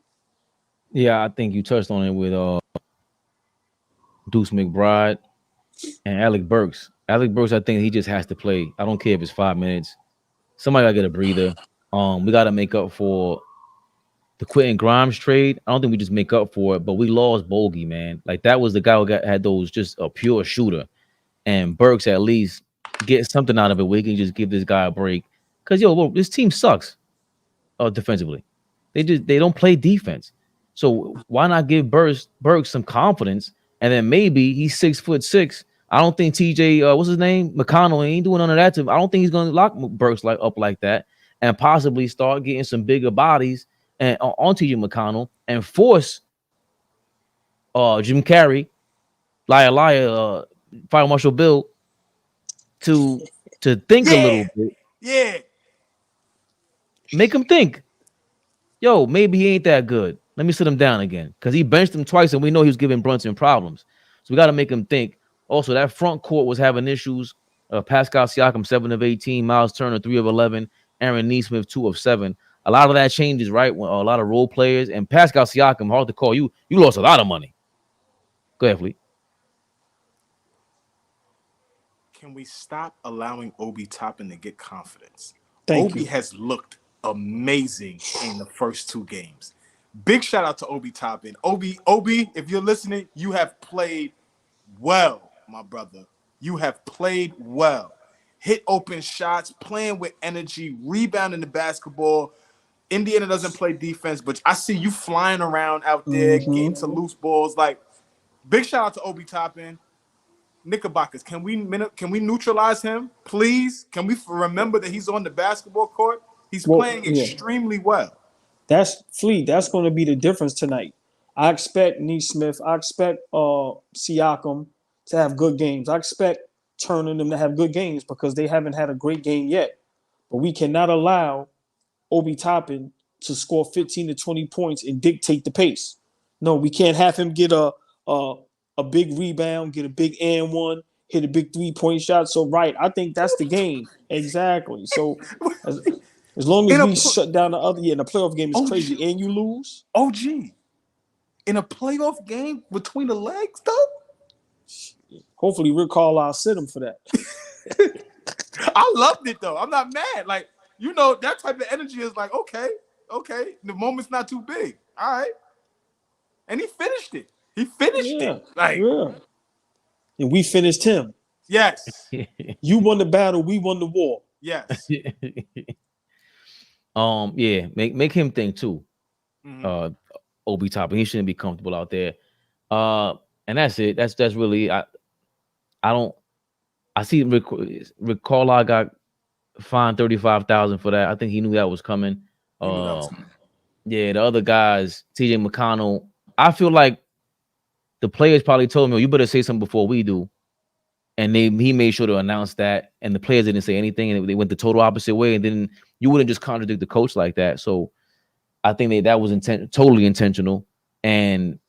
A: Yeah, I think you touched on it with Deuce McBride and Alec Burks. Alec Burks, I think he just has to play. I don't care if it's 5 minutes. Somebody gotta get a breather. We gotta make up for the Quentin Grimes trade. I don't think we just make up for it, but we lost Bogey, man. Like, that was the guy who had those, just a pure shooter. And Burks at least get something out of it. We can just give this guy a break. Because this team sucks defensively. They don't play defense. So why not give Burks some confidence? And then maybe he's 6'6". I don't think TJ, what's his name? McConnell, ain't doing none of that to him. I don't think he's gonna lock Burks up like that, and possibly start getting some bigger bodies and on TJ McConnell, and force Jim Carrey, Fire Marshal Bill, to think a little bit.
F: Yeah.
A: Make him think. Yo, maybe he ain't that good. Let me sit him down again, because he benched him twice, and we know he was giving Brunson problems. So we got to make him think. Also, that front court was having issues. Pascal Siakam, 7 of 18. Miles Turner, 3 of 11. Aaron Nesmith, 2 of 7. A lot of that changes, right? When a lot of role players. And Pascal Siakam, hard to call. You lost a lot of money. Go ahead, Fleet.
F: Can we stop allowing Obi Toppin to get confidence?
C: Thank
F: Obi
C: you.
F: has looked amazing in the first 2 games. Big shout out to Obi Toppin. Obi, if you're listening, you have played well, my brother. You have played well. Hit open shots, playing with energy, rebounding the basketball. Indiana doesn't play defense, but I see you flying around out there, getting to loose balls. Like, big shout out to Obi Toppin. Knickerbockers, can we neutralize him, please? Can we remember that he's on the basketball court? He's playing extremely well.
C: That's Fleet. That's going to be the difference tonight. I expect Neesmith. I expect Siakam to have good games. I expect Turner and them to have good games because they haven't had a great game yet. But we cannot allow Obi Toppin to score 15 to 20 points and dictate the pace. No, we can't have him get a big rebound, get a big and one, hit a big 3-point shot. So, I think that's the game. Exactly. So, as long as we shut down the other, in a playoff game is crazy, and you lose.
F: OG, in a playoff game between the legs, though?
C: Hopefully, Rick Carlisle sit him for that.
F: I loved it, though. I'm not mad. Like, that type of energy is like, okay. The moment's not too big. All right. And he finished it. It.
C: And we finished him.
F: Yes.
C: You won the battle. We won the war.
F: Yes.
A: Make him think too. Obi Toppin, he shouldn't be comfortable out there. And that's it. That's really I see Rick Carlisle got fined $35,000 for that. I think he knew that was coming. The other guys, TJ McConnell, I feel like the players probably told him, you better say something before we do. And he made sure to announce that, and the players didn't say anything, and they went the total opposite way. And then you wouldn't just contradict the coach like that. So I think that was totally intentional. And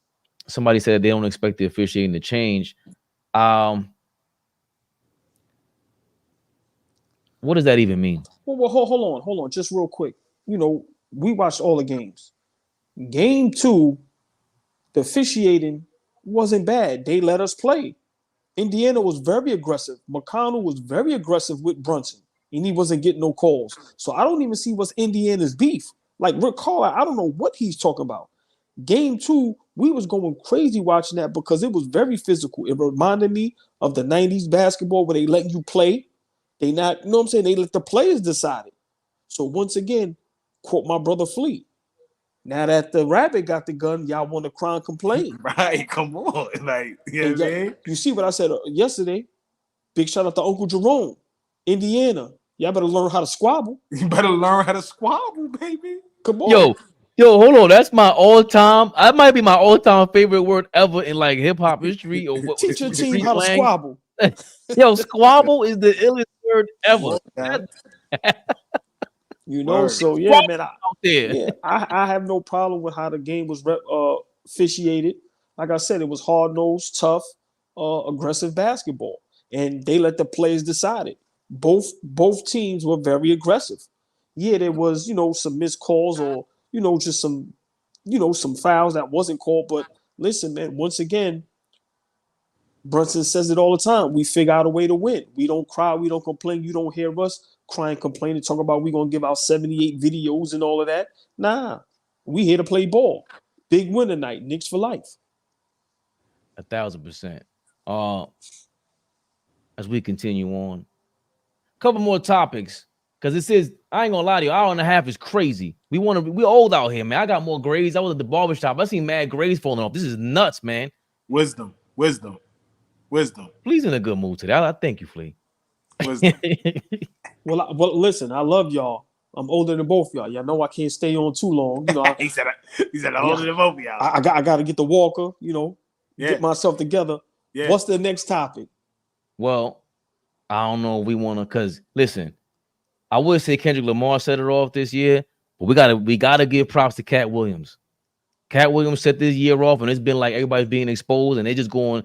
A: somebody said they don't expect the officiating to change. What does that even mean?
C: Well, hold on, just real quick. We watched all the games. Game 2, the officiating wasn't bad. They let us play. Indiana was very aggressive. McConnell was very aggressive with Brunson, and he wasn't getting no calls. So I don't even see what's Indiana's beef. Like Rick Carlisle, I don't know what he's talking about. Game 2, we was going crazy watching that because it was very physical. It reminded me of the 90s basketball where they let you play. They not, you know what I'm saying? They let the players decide it. So once again, quote my brother Fleet. Now that the rabbit got the gun, y'all want to cry and complain.
F: Right, come on. Like, you know what I mean?
C: You see what I said yesterday? Big shout out to Uncle Jerome. Indiana. Y'all better learn how to squabble.
F: You better learn how to squabble, baby.
C: Come on.
A: Yo, hold on. That's my all-time. That might be my all-time favorite word ever in like hip-hop history. Or what?
C: Teach your team how to squabble.
A: Yo, squabble is the illest word ever.
C: So yeah, man. I have no problem with how the game was officiated. Like I said, it was hard-nosed, tough, aggressive basketball, and they let the players decide it. Both teams were very aggressive. Yeah, there was some missed calls or just some fouls that wasn't called. But listen, man, once again, Brunson says it all the time. We figure out a way to win. We don't cry. We don't complain. You don't hear us crying, complaining, talk about we're going to give out 78 videos and all of that. Nah, we here to play ball. Big win tonight. Knicks for life.
A: 1,000%. As we continue on, a couple more topics. Because it says, I ain't going to lie to you, hour and a half is crazy. We're old out here, man. I got more grades. I was at the barbershop. I seen mad grades falling off. This is nuts, man.
F: Wisdom.
A: Please in a good mood today. I thank you, Flea.
F: Wisdom.
C: Well, listen, I love y'all. I'm older than both y'all. Y'all know I can't stay on too long.
F: He said I'm older than both y'all.
C: I got to get the walker, get myself together. Yeah. What's the next topic?
A: Well, I don't know if we want to, because listen, I would say Kendrick Lamar set it off this year, but we gotta give props to Cat Williams. Cat Williams set this year off, and it's been like everybody's being exposed, and they're just going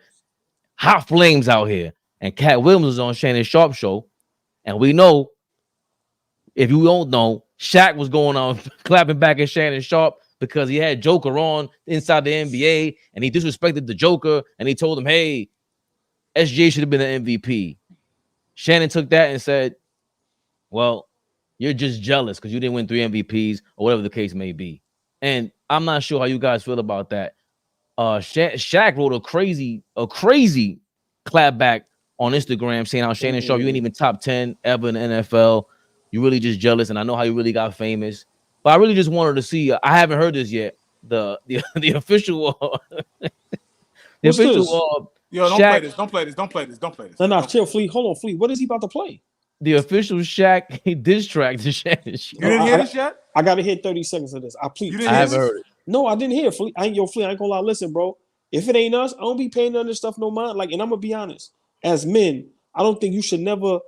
A: hot flames out here. And Cat Williams was on Shannon Sharpe show, and we know, if you don't know, Shaq was going on clapping back at Shannon Sharpe because he had Joker on inside the NBA, and he disrespected the Joker, and he told him, hey, SJ should have been an MVP. Shannon took that and said, well, You're just jealous because you didn't win 3 MVPs or whatever the case may be. And I'm not sure how you guys feel about that. Shaq wrote a crazy clapback on Instagram saying how Shannon Sharpe, you ain't even top 10 ever in the NFL. You really just jealous, and I know how you really got famous. But I really just wanted to see. I haven't heard this yet. The official the official
F: Yo, don't play this.
C: No, chill, Fleet. Hold on, Fleet. What is he about to play?
A: The official Shaq diss track to Shannon Sharpe.
F: You didn't hear this yet?
C: I gotta hear 30 seconds of this. I
A: haven't heard it.
C: No, I didn't hear Fleet. Fleet, I ain't gonna lie. Listen, bro. If it ain't us, I don't be paying none of this stuff no mind. Like, and I'm gonna be honest. As men, I don't think you should never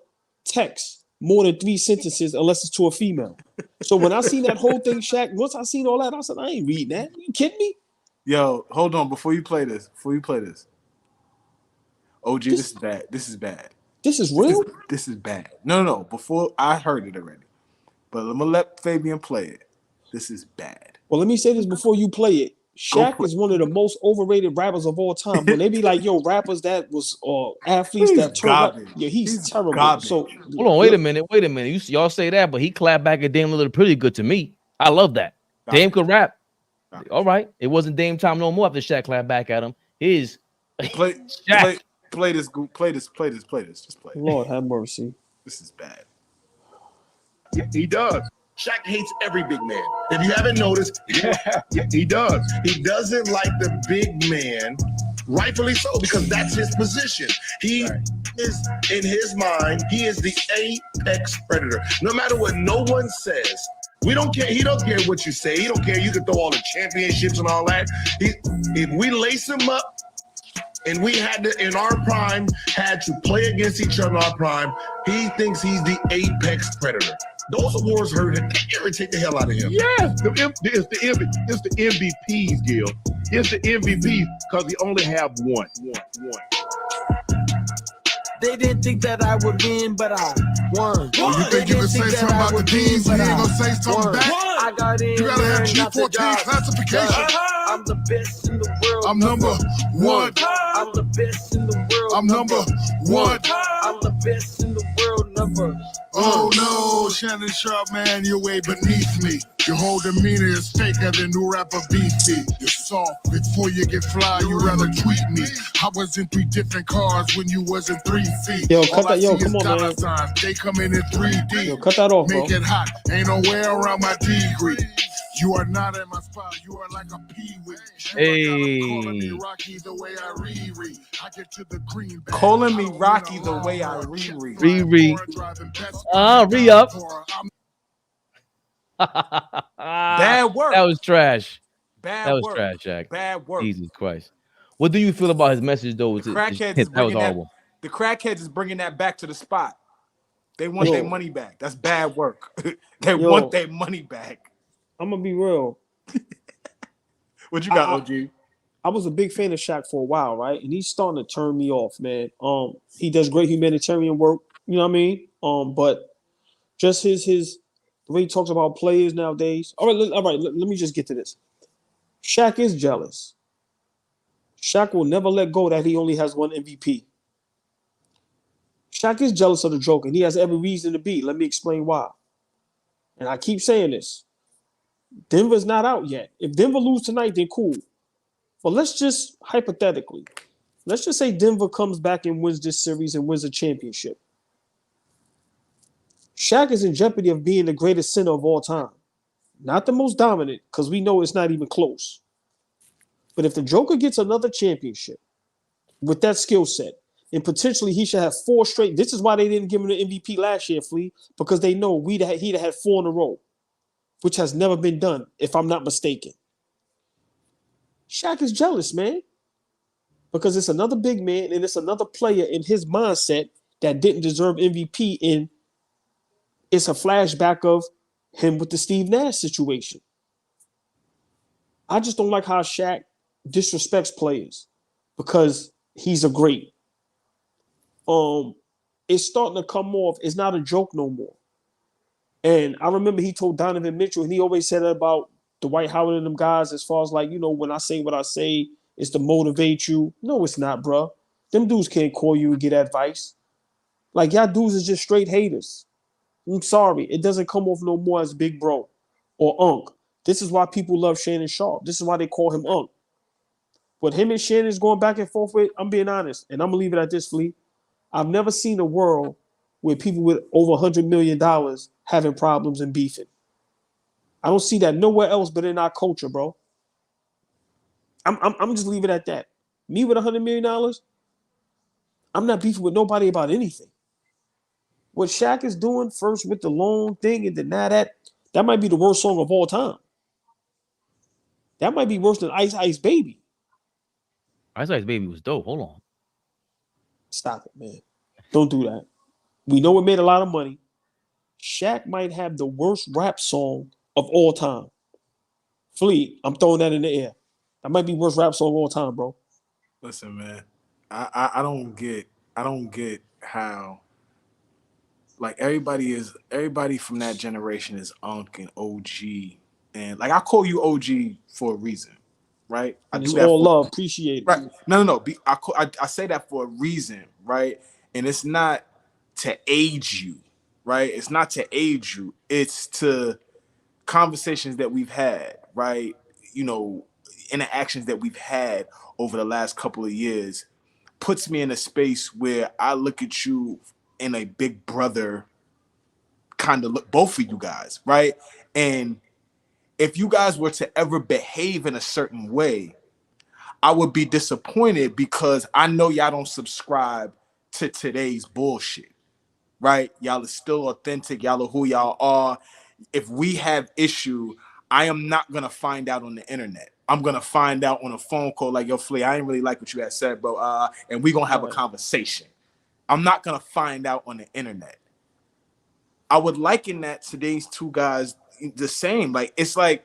C: text more than 3 sentences unless it's to a female. So when I seen that whole thing, Shaq, once I seen all that, I said, I ain't reading that. You kidding me?
F: Yo, hold on. Before you play this. OG, this is bad. This is bad.
C: This is real?
F: This is bad. No. Before I heard it already. But I'm going to let Fabian play it. This is bad.
C: Well, let me say this before you play it. Shaq is one of the most overrated rappers of all time. When they be like, yo, rappers that was athletes that turned up. Yeah, he's terrible.
F: Garbage.
C: So
A: hold on, wait a minute. Y'all say that, but he clapped back at Dame Lillard pretty good to me. I love that. Dame could rap. All right. It wasn't Dame time no more after Shaq clapped back at him.
F: Play this. Just play it.
C: Lord have mercy.
F: This is bad.
B: Yeah, he does. Shaq hates every big man. If you haven't noticed, he does. He doesn't like the big man, rightfully so, because that's his position. He is, in his mind, he is the apex predator. No matter what no one says, we don't care. He don't care what you say. He don't care. You can throw all the championships and all that. If we lace him up, and we had to, in our prime, had to play against each other in our prime, he thinks he's the apex predator. Those awards hurt him. They irritate the hell out of him.
G: Yes, it's the MVPs, Gil. It's the MVPs because we only have one.
H: They didn't think that I would win, but I won.
I: You think you can say something about the teams, you ain't gonna say something back?
H: I got in.
I: You gotta have G14 classification.
H: I'm the best in the world.
I: I'm number one.
H: I'm the best in the world.
I: I'm number one.
H: I'm the best in the world, number.
I: Oh no, Shannon Sharpe, man, you're way beneath me. Your whole demeanor is faker than new rapper BC. You're soft before you get fly, you rather tweet me. I was in 3 different cars when you was in 3 feet.
C: Yo, cut that. Yo, come on, man.
I: Signs. They come in 3D.
C: Yo, cut that off, bro.
I: Make it hot. Ain't no way around my degree. You are not in my spot. You are like a peewee.
A: Hey.
I: Calling me Rocky the way I reread. I get to the green.
F: Calling me Rocky the way I reread.
A: Re-up.
F: Bad work.
A: That was trash.
F: Bad
A: That was
F: work.
A: trash, Jack.
F: Bad work.
A: Jesus Christ. What do you feel about his message, though?
F: The crackheads is bringing that back to the spot. They want their money back. That's bad work. They want their money back.
C: I'm gonna be real.
F: What you got, OG?
C: I was a big fan of Shaq for a while, right? And he's starting to turn me off, man. He does great humanitarian work, you know what I mean? But just his the way he talks about players nowadays. All right. Let me just get to this. Shaq is jealous. Shaq will never let go that he only has 1 MVP. Shaq is jealous of the Joker, and he has every reason to be. Let me explain why. And I keep saying this. Denver's not out yet. If Denver lose tonight, then cool. But let's just hypothetically, let's just say Denver comes back and wins this series and wins a championship. Shaq is in jeopardy of being the greatest center of all time. Not the most dominant, because we know it's not even close. But if the Joker gets another championship with that skill set, and potentially he should have 4 straight. This is why they didn't give him the MVP last year, Flea, because they know he'd have had 4 in a row, which has never been done, if I'm not mistaken. Shaq is jealous, man, because it's another big man and it's another player in his mindset that didn't deserve MVP, and it's a flashback of him with the Steve Nash situation. I just don't like how Shaq disrespects players because he's a great. It's starting to come off. It's not a joke no more. And I remember he told Donovan Mitchell, and he always said that about Dwight Howard and them guys, as far as like, you know, when I say what I say, it's to motivate you. No, it's not, bro. Them dudes can't call you and get advice. Like, y'all dudes is just straight haters. I'm sorry, it doesn't come off no more as big bro or Unc. This is why people love Shannon Sharpe. This is why they call him Unc. What him and Shannon's going back and forth with, I'm being honest, and I'm gonna leave it at this, Fleet. I've never seen a world where people with over $100 million having problems and beefing. I don't see that nowhere else but in our culture, bro. I'm just leave it at that. Me with $100 million, I'm not beefing with nobody about anything. What Shaq is doing first with the long thing and then that might be the worst song of all time. That might be worse than Ice Ice Baby.
A: Ice Ice Baby was dope. Hold on.
C: Stop it, man. Don't do that. We know it made a lot of money. Shaq might have the worst rap song of all time. Fleet, I'm throwing that in the air. That might be worst rap song of all time, bro.
F: Listen, man. I don't get how like everybody from that generation is Unc and OG. And like I call you OG for a reason, right? I
C: It's
F: do that
C: all
F: for,
C: love, appreciate it.
F: right? No. I say that for a reason, right? And it's not to age you, right? It's not to age you. It's to conversations that we've had, right? You know, interactions that we've had over the last couple of years puts me in a space where I look at you in a big brother kind of look, both of you guys, right? And if you guys were to ever behave in a certain way, I would be disappointed because I know y'all don't subscribe to today's bullshit, right? Y'all are still authentic. Y'all are who y'all are. If we have issue, I am not going to find out on the internet. I'm going to find out on a phone call like, yo, Flea, I didn't really like what you had said, bro. And we're going to have a conversation. I'm not going to find out on the internet. I would liken that to these two guys the same. Like, it's like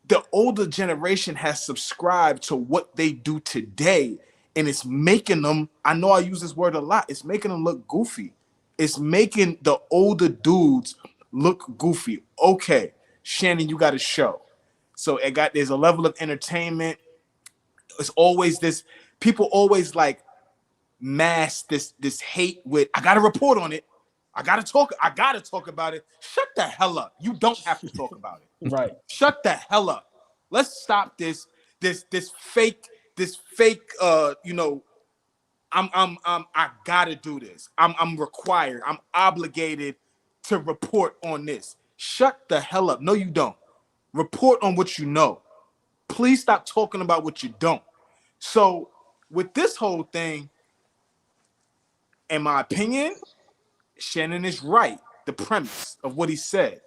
F: the older generation has subscribed to what they do today, and it's making them, I know I use this word a lot, it's making them look goofy. It's making the older dudes look goofy. Okay, Shannon, you got a show. So there's a level of entertainment. It's always this, people always like mask this hate with, I gotta report on it. I gotta talk about it. Shut the hell up. You don't have to talk about it.
C: Right.
F: Shut the hell up. Let's stop this fake, you know, I gotta do this. I'm required. I'm obligated to report on this. Shut the hell up. No, you don't. Report on what you know. Please stop talking about what you don't. So with this whole thing, in my opinion, Shannon is right. The premise of what he said.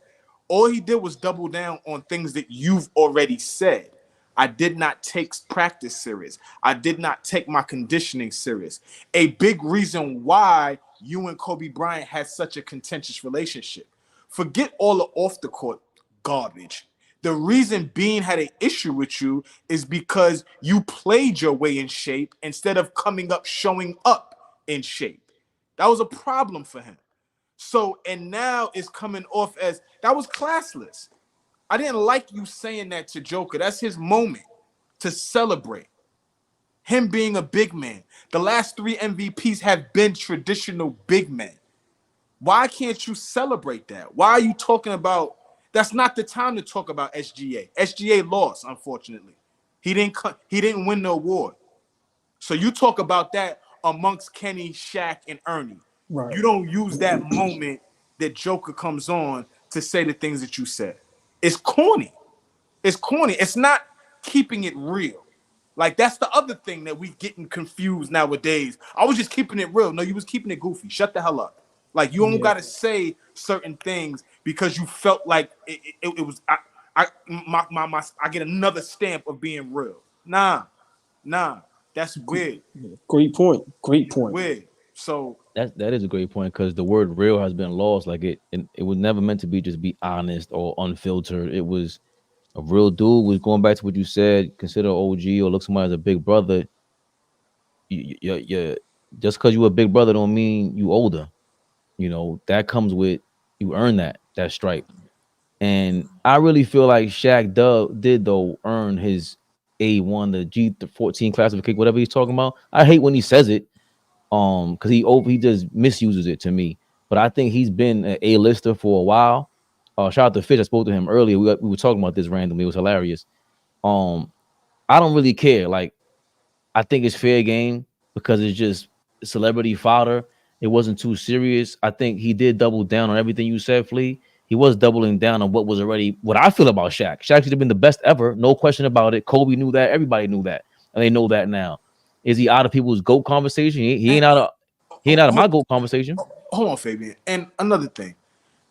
F: All he did was double down on things that you've already said. I did not take practice serious. I did not take my conditioning serious. A big reason why you and Kobe Bryant had such a contentious relationship. Forget all the off the court garbage. The reason Bean had an issue with you is because you played your way in shape instead of showing up in shape. That was a problem for him. So, and now it's coming off as, that was classless. I didn't like you saying that to Joker. That's his moment to celebrate. Him being a big man. The last 3 MVPs have been traditional big men. Why can't you celebrate that? Why are you talking about, that's not the time to talk about SGA. SGA lost, unfortunately. He didn't win the award. So you talk about that amongst Kenny, Shaq, and Ernie. Right. You don't use that moment that Joker comes on to say the things that you said. It's corny. It's corny. It's not keeping it real. Like, that's the other thing that we getting confused nowadays. I was just keeping it real. No, you was keeping it goofy. Shut the hell up. Like, you don't got to say certain things because you felt like it was, I get another stamp of being real. Nah, that's weird.
C: Great point.
F: Weird. So
A: that is a great point, because the word real has been lost. Like it was never meant to be honest or unfiltered. It was a real dude. Was going back to what you said, consider OG or look somebody as a big brother. You just because you a big brother don't mean you older. You know, that comes with, you earn that stripe. And I really feel like Shaq did earn his A1, the G14 classification, whatever he's talking about. I hate when he says it, because he just misuses it to me. but I think he's been an A-lister for a while. Shout out to Fish. I spoke to him earlier. We were talking about this randomly. It was hilarious. I don't really care. Like, I think it's fair game because it's just celebrity fodder. It wasn't too serious. I think he did double down on everything you said, Flea. He was doubling down on what I feel about Shaq. Shaq should have been the best ever, no question about it. Kobe knew that. Everybody knew that, and they know that now. Is he out of people's GOAT conversation? He ain't out of my GOAT conversation.
F: Hold on, Fabian. And another thing,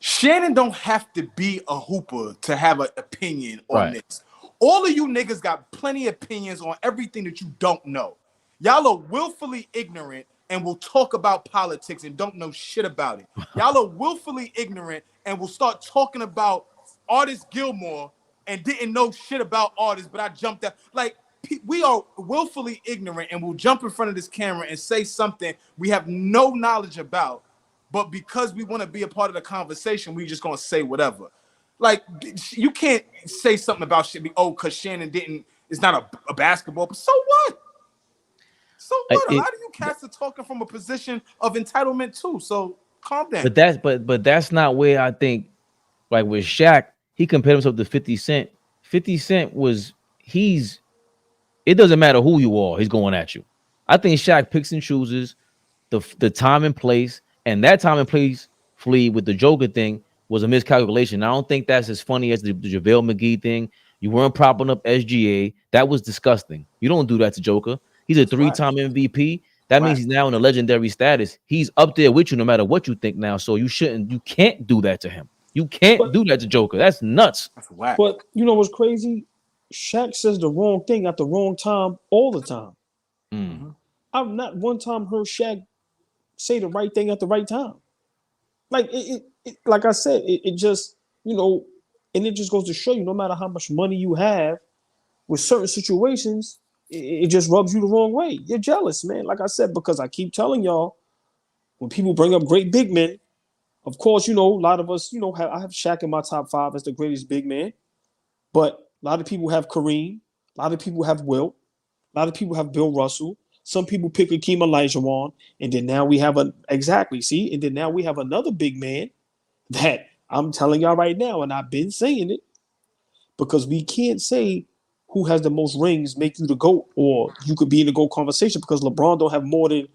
F: Shannon don't have to be a hooper to have an opinion on this. All of you niggas got plenty of opinions on everything that you don't know. Y'all are willfully ignorant and will talk about politics and don't know shit about it. Y'all are willfully ignorant and will start talking about Artist Gilmore and didn't know shit about artists, but I jumped out. Like, we are willfully ignorant and will jump in front of this camera and say something we have no knowledge about, but because we want to be a part of the conversation, we just gonna say whatever. Like, you can't say something about shit because Shannon it's not a basketball, but so what? So what? A lot of you cats are talking from a position of entitlement too. So calm down.
A: But that's not where I think, like with Shaq, he compared himself to 50 Cent. 50 Cent it doesn't matter who you are, he's going at you. I think Shaq picks and chooses the time and place, and that time and place, Flea, with the Joker thing was a miscalculation. I don't think that's as funny as the JaVale McGee thing. You weren't propping up SGA. That was disgusting. You don't do that to Joker. He's a three-time MVP. That means he's now in a legendary status. He's up there with you no matter what you think now. So you can't do that to him. You can't do that to Joker. That's nuts.
F: That's whack.
C: But you know what's crazy? Shaq says the wrong thing at the wrong time all the time.
A: Mm-hmm.
C: I've not one time heard Shaq say the right thing at the right time. Like it like I said, it just, and it just goes to show you, no matter how much money you have, with certain situations, it just rubs you the wrong way. You're jealous, man. Like I said, because I keep telling y'all, when people bring up great big men, of course, a lot of us, I have Shaq in my top 5 as the greatest big man, but a lot of people have Kareem, a lot of people have Wilt, a lot of people have Bill Russell. Some people pick Akeem Olajuwon, and then now we have and then now we have another big man that I'm telling y'all right now, and I've been saying it, because we can't say who has the most rings make you the GOAT, or you could be in the GOAT conversation, because LeBron don't have more than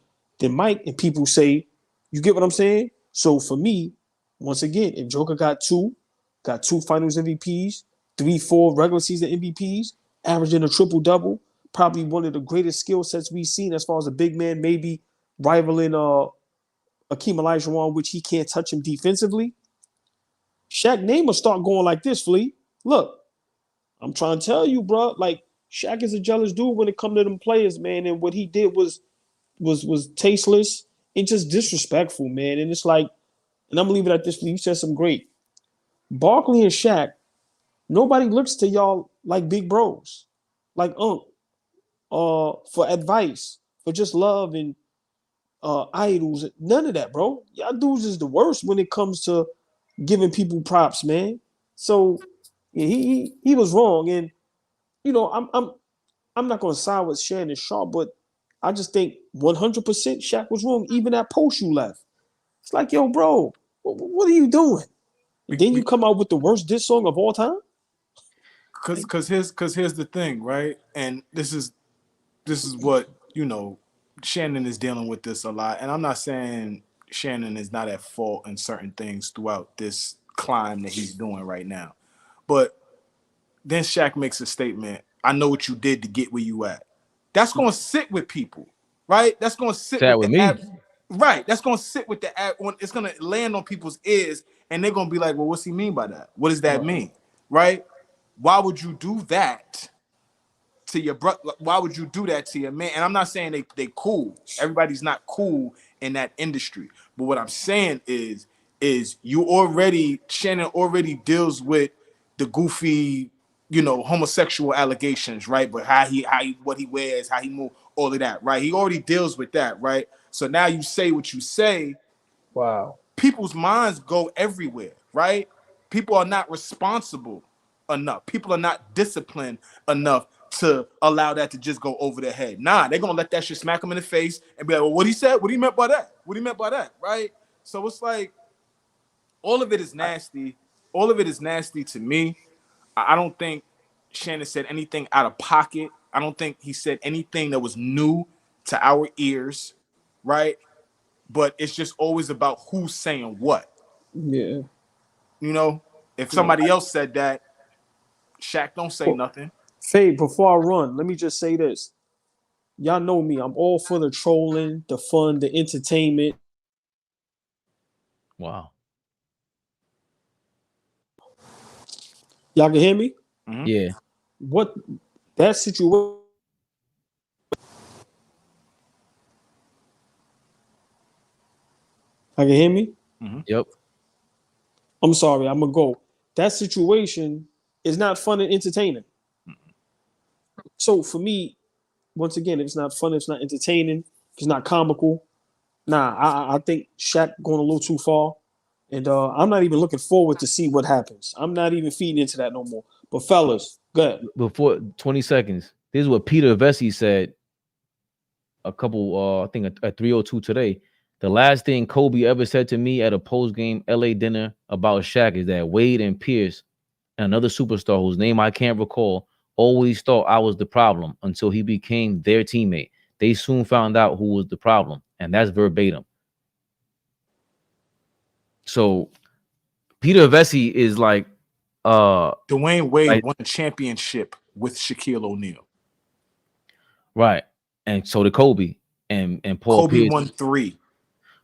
C: Mike, and people say, you get what I'm saying? So for me, once again, if Joker got two finals MVPs, 3-4 regular season MVPs, averaging a triple-double, probably one of the greatest skill sets we've seen as far as a big man, maybe rivaling Akeem Olajuwon, which he can't touch him defensively. Shaq name will start going like this, Flea. Look, I'm trying to tell you, bro. Like, Shaq is a jealous dude when it comes to them players, man. And what he did was tasteless and just disrespectful, man. And it's like, and I'm gonna leave it at this. You said some great. Barkley and Shaq, nobody looks to y'all like big bros, like for advice, for just love and idols. None of that, bro. Y'all dudes is the worst when it comes to giving people props, man. So yeah, he was wrong, and I'm not gonna side with Shannon Sharpe, but I just think 100% Shaq was wrong. Even that post you left, it's like, yo, bro, what are you doing? And then you come out with the worst diss song of all time.
F: Cause here's the thing, right? And this is what Shannon is dealing with this a lot, and I'm not saying Shannon is not at fault in certain things throughout this climb that he's doing right now. But then Shaq makes a statement, I know what you did to get where you at. That's going to sit with people, right? That's going to sit with me. Right. That's going to sit with it's going to land on people's ears, and they're going to be like, well, what's he mean by that? What does that mean? Right? Why would you do that to your brother? Why would you do that to your man? And I'm not saying they cool. Everybody's not cool in that industry. But what I'm saying is Shannon already deals with the goofy, homosexual allegations, right? But what he wears, how he moves, all of that, right? He already deals with that, right? So now you say what you say.
C: Wow.
F: People's minds go everywhere, right? People are not responsible enough. People are not disciplined enough to allow that to just go over their head. Nah, they're gonna let that shit smack them in the face and be like, well, what he said, what he meant by that? What he meant by that, right? So it's like all of it is nasty. All of it is nasty to me. I don't think Shannon said anything out of pocket. I don't think he said anything that was new to our ears, right? But it's just always about who's saying what.
C: Yeah.
F: You know, if somebody else said that, Shaq don't say nothing.
C: Fabe, before I run, let me just say this. Y'all know me. I'm all for the trolling, the fun, the entertainment.
A: Wow.
C: Y'all can hear me?
F: Mm-hmm.
A: Yeah.
C: What that situation? I can hear me?
F: Mm-hmm.
A: Yep.
C: I'm sorry, I'm gonna go. That situation is not fun and entertaining. So for me, once again, if it's not fun, if it's not entertaining, if it's not comical, I think Shaq going a little too far. And I'm not even looking forward to see what happens. I'm not even feeding into that no more. But fellas, good.
A: Before 20 seconds, this is what Peter Vesey said a couple, I think at 3:02 today. The last thing Kobe ever said to me at a post-game LA dinner about Shaq is that Wade and Pierce, another superstar whose name I can't recall, always thought I was the problem until he became their teammate. They soon found out who was the problem, and that's verbatim. So Peter Vesey is like
F: Dwayne Wade
A: like,
F: won a championship with Shaquille O'Neal.
A: right. And so did Kobe and Paul
F: Kobe
A: Pierce
F: won 3.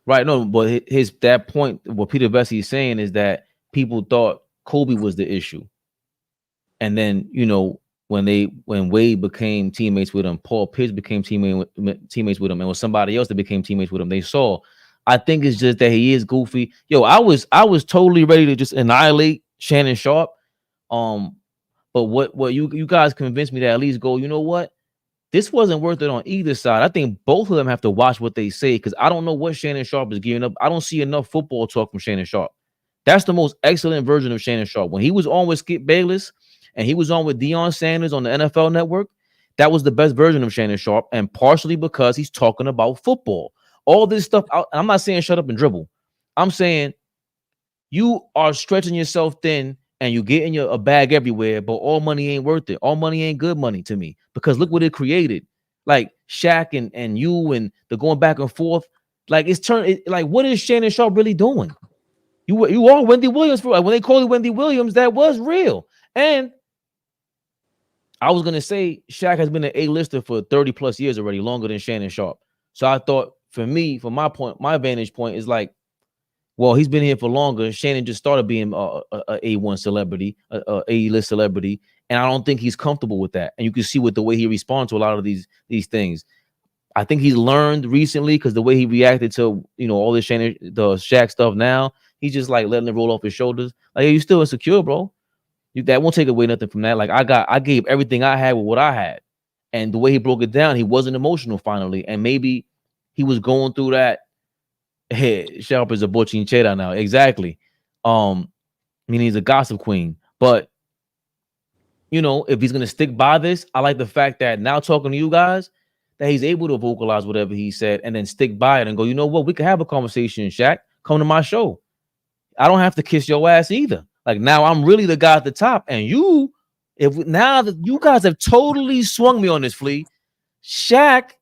A: Right, no, but his that point, what Peter Vesey is saying is that people thought Kobe was the issue, and then when Wade became teammates with him, Paul Pierce became teammates with him, and was somebody else that became teammates with him. They saw. I think it's just that he is goofy. Yo, I was totally ready to just annihilate Shannon Sharpe, but what you guys convinced me to at least go. You know what? This wasn't worth it on either side. I think both of them have to watch what they say because I don't know what Shannon Sharpe is giving up. I don't see enough football talk from Shannon Sharpe. That's the most excellent version of Shannon Sharpe. When he was on with Skip Bayless and he was on with Deion Sanders on the NFL Network, that was the best version of Shannon Sharpe, and partially because he's talking about football. All this stuff, I'm not saying shut up and dribble. I'm saying you are stretching yourself thin and you get in a bag everywhere, but all money ain't worth it. All money ain't good money to me because look what it created. Like Shaq and you and the going back and forth. Like like what is Shannon Sharpe really doing? You are Wendy Williams for when they call you Wendy Williams, that was real. And I was gonna say Shaq has been an A-lister for 30 plus years already, longer than Shannon Sharpe. So I thought for me, from my vantage point is like, well, he's been here for longer. Shannon just started being a A1 celebrity, a A-list celebrity, and I don't think he's comfortable with that. And you can see with the way he responds to a lot of these things. I think he's learned recently because the way he reacted to all this the Shaq stuff now, he's just like letting it roll off his shoulders. Like, hey, you still insecure, bro. That won't take away nothing from that. Like I gave everything I had with what I had, and the way he broke it down, he wasn't emotional finally, and maybe he was going through that. Hey, Sharpe is a bochinchera now. Exactly. I mean, he's a gossip queen. But, if he's going to stick by this, I like the fact that now talking to you guys, that he's able to vocalize whatever he said and then stick by it and go, you know what? We can have a conversation, Shaq. Come to my show. I don't have to kiss your ass either. Like, now I'm really the guy at the top. And now that you guys have totally swung me on this, Flea, Shaq,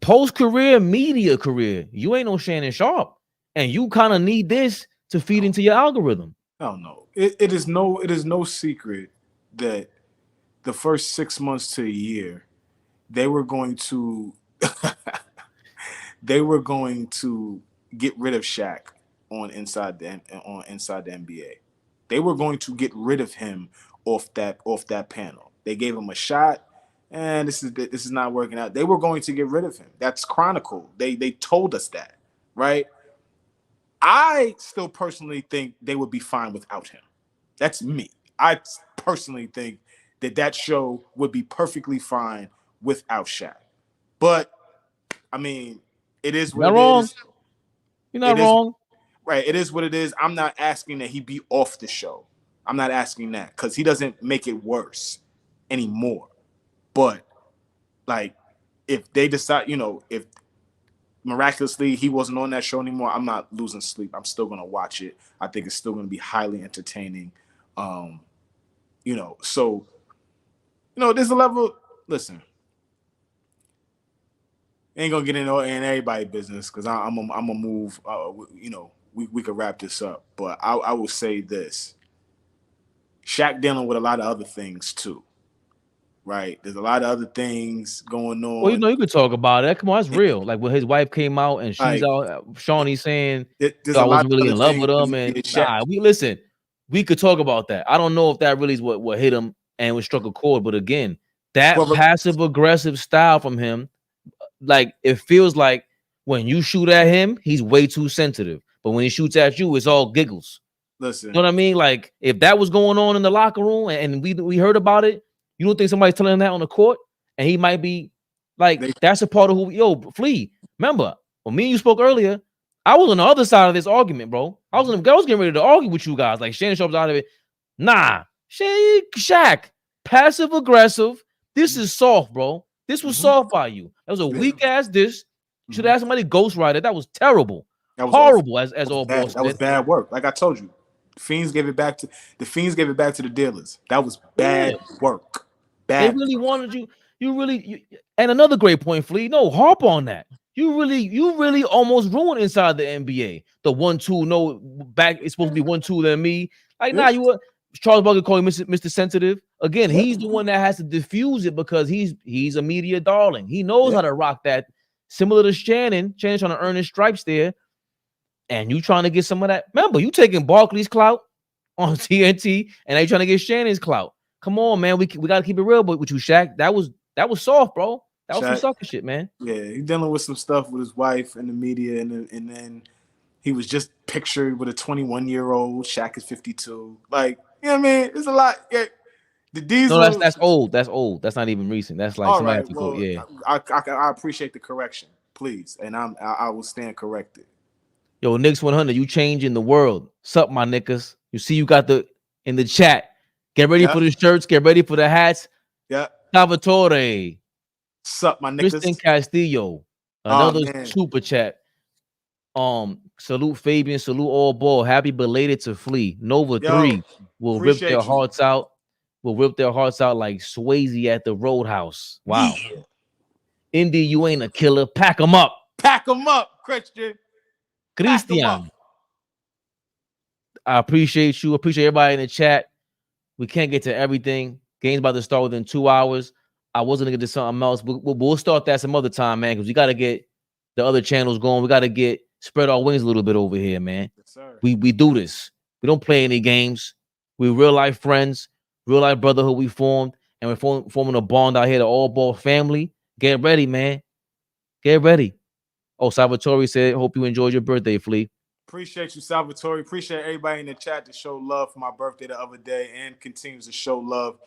A: post-career, media career, you ain't no Shannon Sharpe, and you kind of need this to feed into your algorithm.
F: No. It is no secret that the first 6 months to a year, they were going to get rid of Shaq on inside the NBA. They were going to get rid of him off that panel. They gave him a shot. And this is not working out. They were going to get rid of him. That's chronicled. They told us that, right? I still personally think they would be fine without him. That's me. I personally think that show would be perfectly fine without Shaq. But I mean, it is what it is.
A: You're not wrong.
F: Right. It is what it is. I'm not asking that he be off the show. I'm not asking that because he doesn't make it worse anymore. But like, if they decide, if miraculously he wasn't on that show anymore, I'm not losing sleep. I'm still gonna watch it. I think it's still gonna be highly entertaining. You know, so there's a level. Listen, ain't gonna get into everybody's business because I'm gonna move. We could wrap this up, but I will say this: Shaq dealing with a lot of other things too, right? There's a lot of other things going on.
A: Well, you could talk about it. Come on, that's real. Like when his wife came out and she's
F: Like,
A: out, Shawnee saying
F: I
A: wasn't really in love with him, and we could talk about that. I don't know if that really is what hit him and was struck a chord, but again, that passive aggressive style from him, like it feels like when you shoot at him, he's way too sensitive, but when he shoots at you, it's all giggles.
F: Listen,
A: you know what I mean? Like if that was going on in the locker room and we heard about it, you don't think somebody's telling him that on the court, and he might be like, that's a part of who Flea. Remember when me and you spoke earlier, I was on the other side of this argument, bro. I was getting ready to argue with you guys. Like Shannon Sharpe's out of it. Nah, Shaq, passive aggressive. This is soft, bro. This was soft by you. That was a weak ass dish. You should have somebody ghostwriter. That was terrible. That was horrible. As all balls.
F: That was bad work. Like I told you, the Fiends gave it back to the dealers. That was bad work. Bad.
A: They really wanted you. And another great point, Flea. No, harp on that. You really almost ruined inside the NBA. The 1-2, no back. It's supposed to be 1-2 than me. Like, nah, you were Charles Barkley calling Mr. Sensitive. Again, he's the one that has to diffuse it because he's a media darling. He knows how to rock that. Similar to Shannon. Shannon's trying to earn his stripes there. And you trying to get some of that. Remember, you taking Barkley's clout on TNT, and they trying to get Shannon's clout. Come on, man. We got to keep it real with you, Shaq. That was soft, bro. That was some sucker shit, man.
F: Yeah, he's dealing with some stuff with his wife and the media, and then he was just pictured with a 21-year-old. Shaq is 52. Like, you know what I mean? It's a lot. Yeah.
A: That's old. That's old. That's not even recent. That's like somebody
F: I appreciate the correction, please, and I will stand corrected.
A: Yo, Knicks 100, you changing the world. Sup, my niggas? You see, you got in the chat. Get ready for the shirts. Get ready for the hats.
F: Yeah.
A: Salvatore.
F: Sup, my niggas?
A: Tristan Castillo. Another super chat. Salute Fabian. Salute AllBall. Happy belated to Flea. Nova 3 will rip their hearts out. Will rip their hearts out like Swayze at the Roadhouse. Wow. Yeah. Indy, you ain't a killer. Pack them up.
F: Pack them up, Christian.
A: Christian. I appreciate you. Appreciate everybody in the chat. We can't get to everything. Game's about to start within 2 hours. I was going to get to something else, but we'll start that some other time, man, because we got to get the other channels going. We got to spread our wings a little bit over here, man. Yes, sir. We do this. We don't play any games. We're real life friends, real life brotherhood we formed, and we're forming a bond out here, the AllBall family. Get ready, man. Get ready. Oh, Salvatore said, hope you enjoyed your birthday, Flea.
F: Appreciate you, Salvatore. Appreciate everybody in the chat to show love for my birthday the other day and continues to show love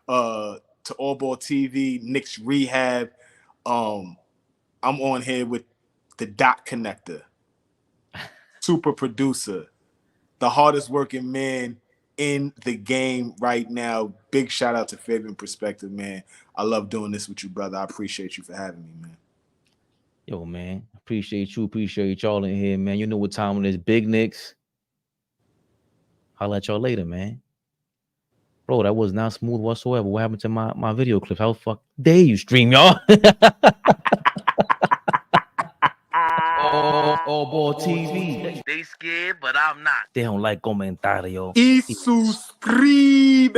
F: to AllBall TV, Knicks Rehab. I'm on here with the Dot Connector, super producer, the hardest working man in the game right now. Big shout out to Fabian PerspecTV, man. I love doing this with you, brother. I appreciate you for having me, man.
A: Yo, man, appreciate you. Appreciate y'all in here, man. You know what time it is. Big Knicks. I'll let y'all later, man. Bro, that was not smooth whatsoever. What happened to my video clips? How the fuck dare you stream, y'all? AllBall TV. They scared, but I'm not. They don't like comentario.
F: Y suscribe.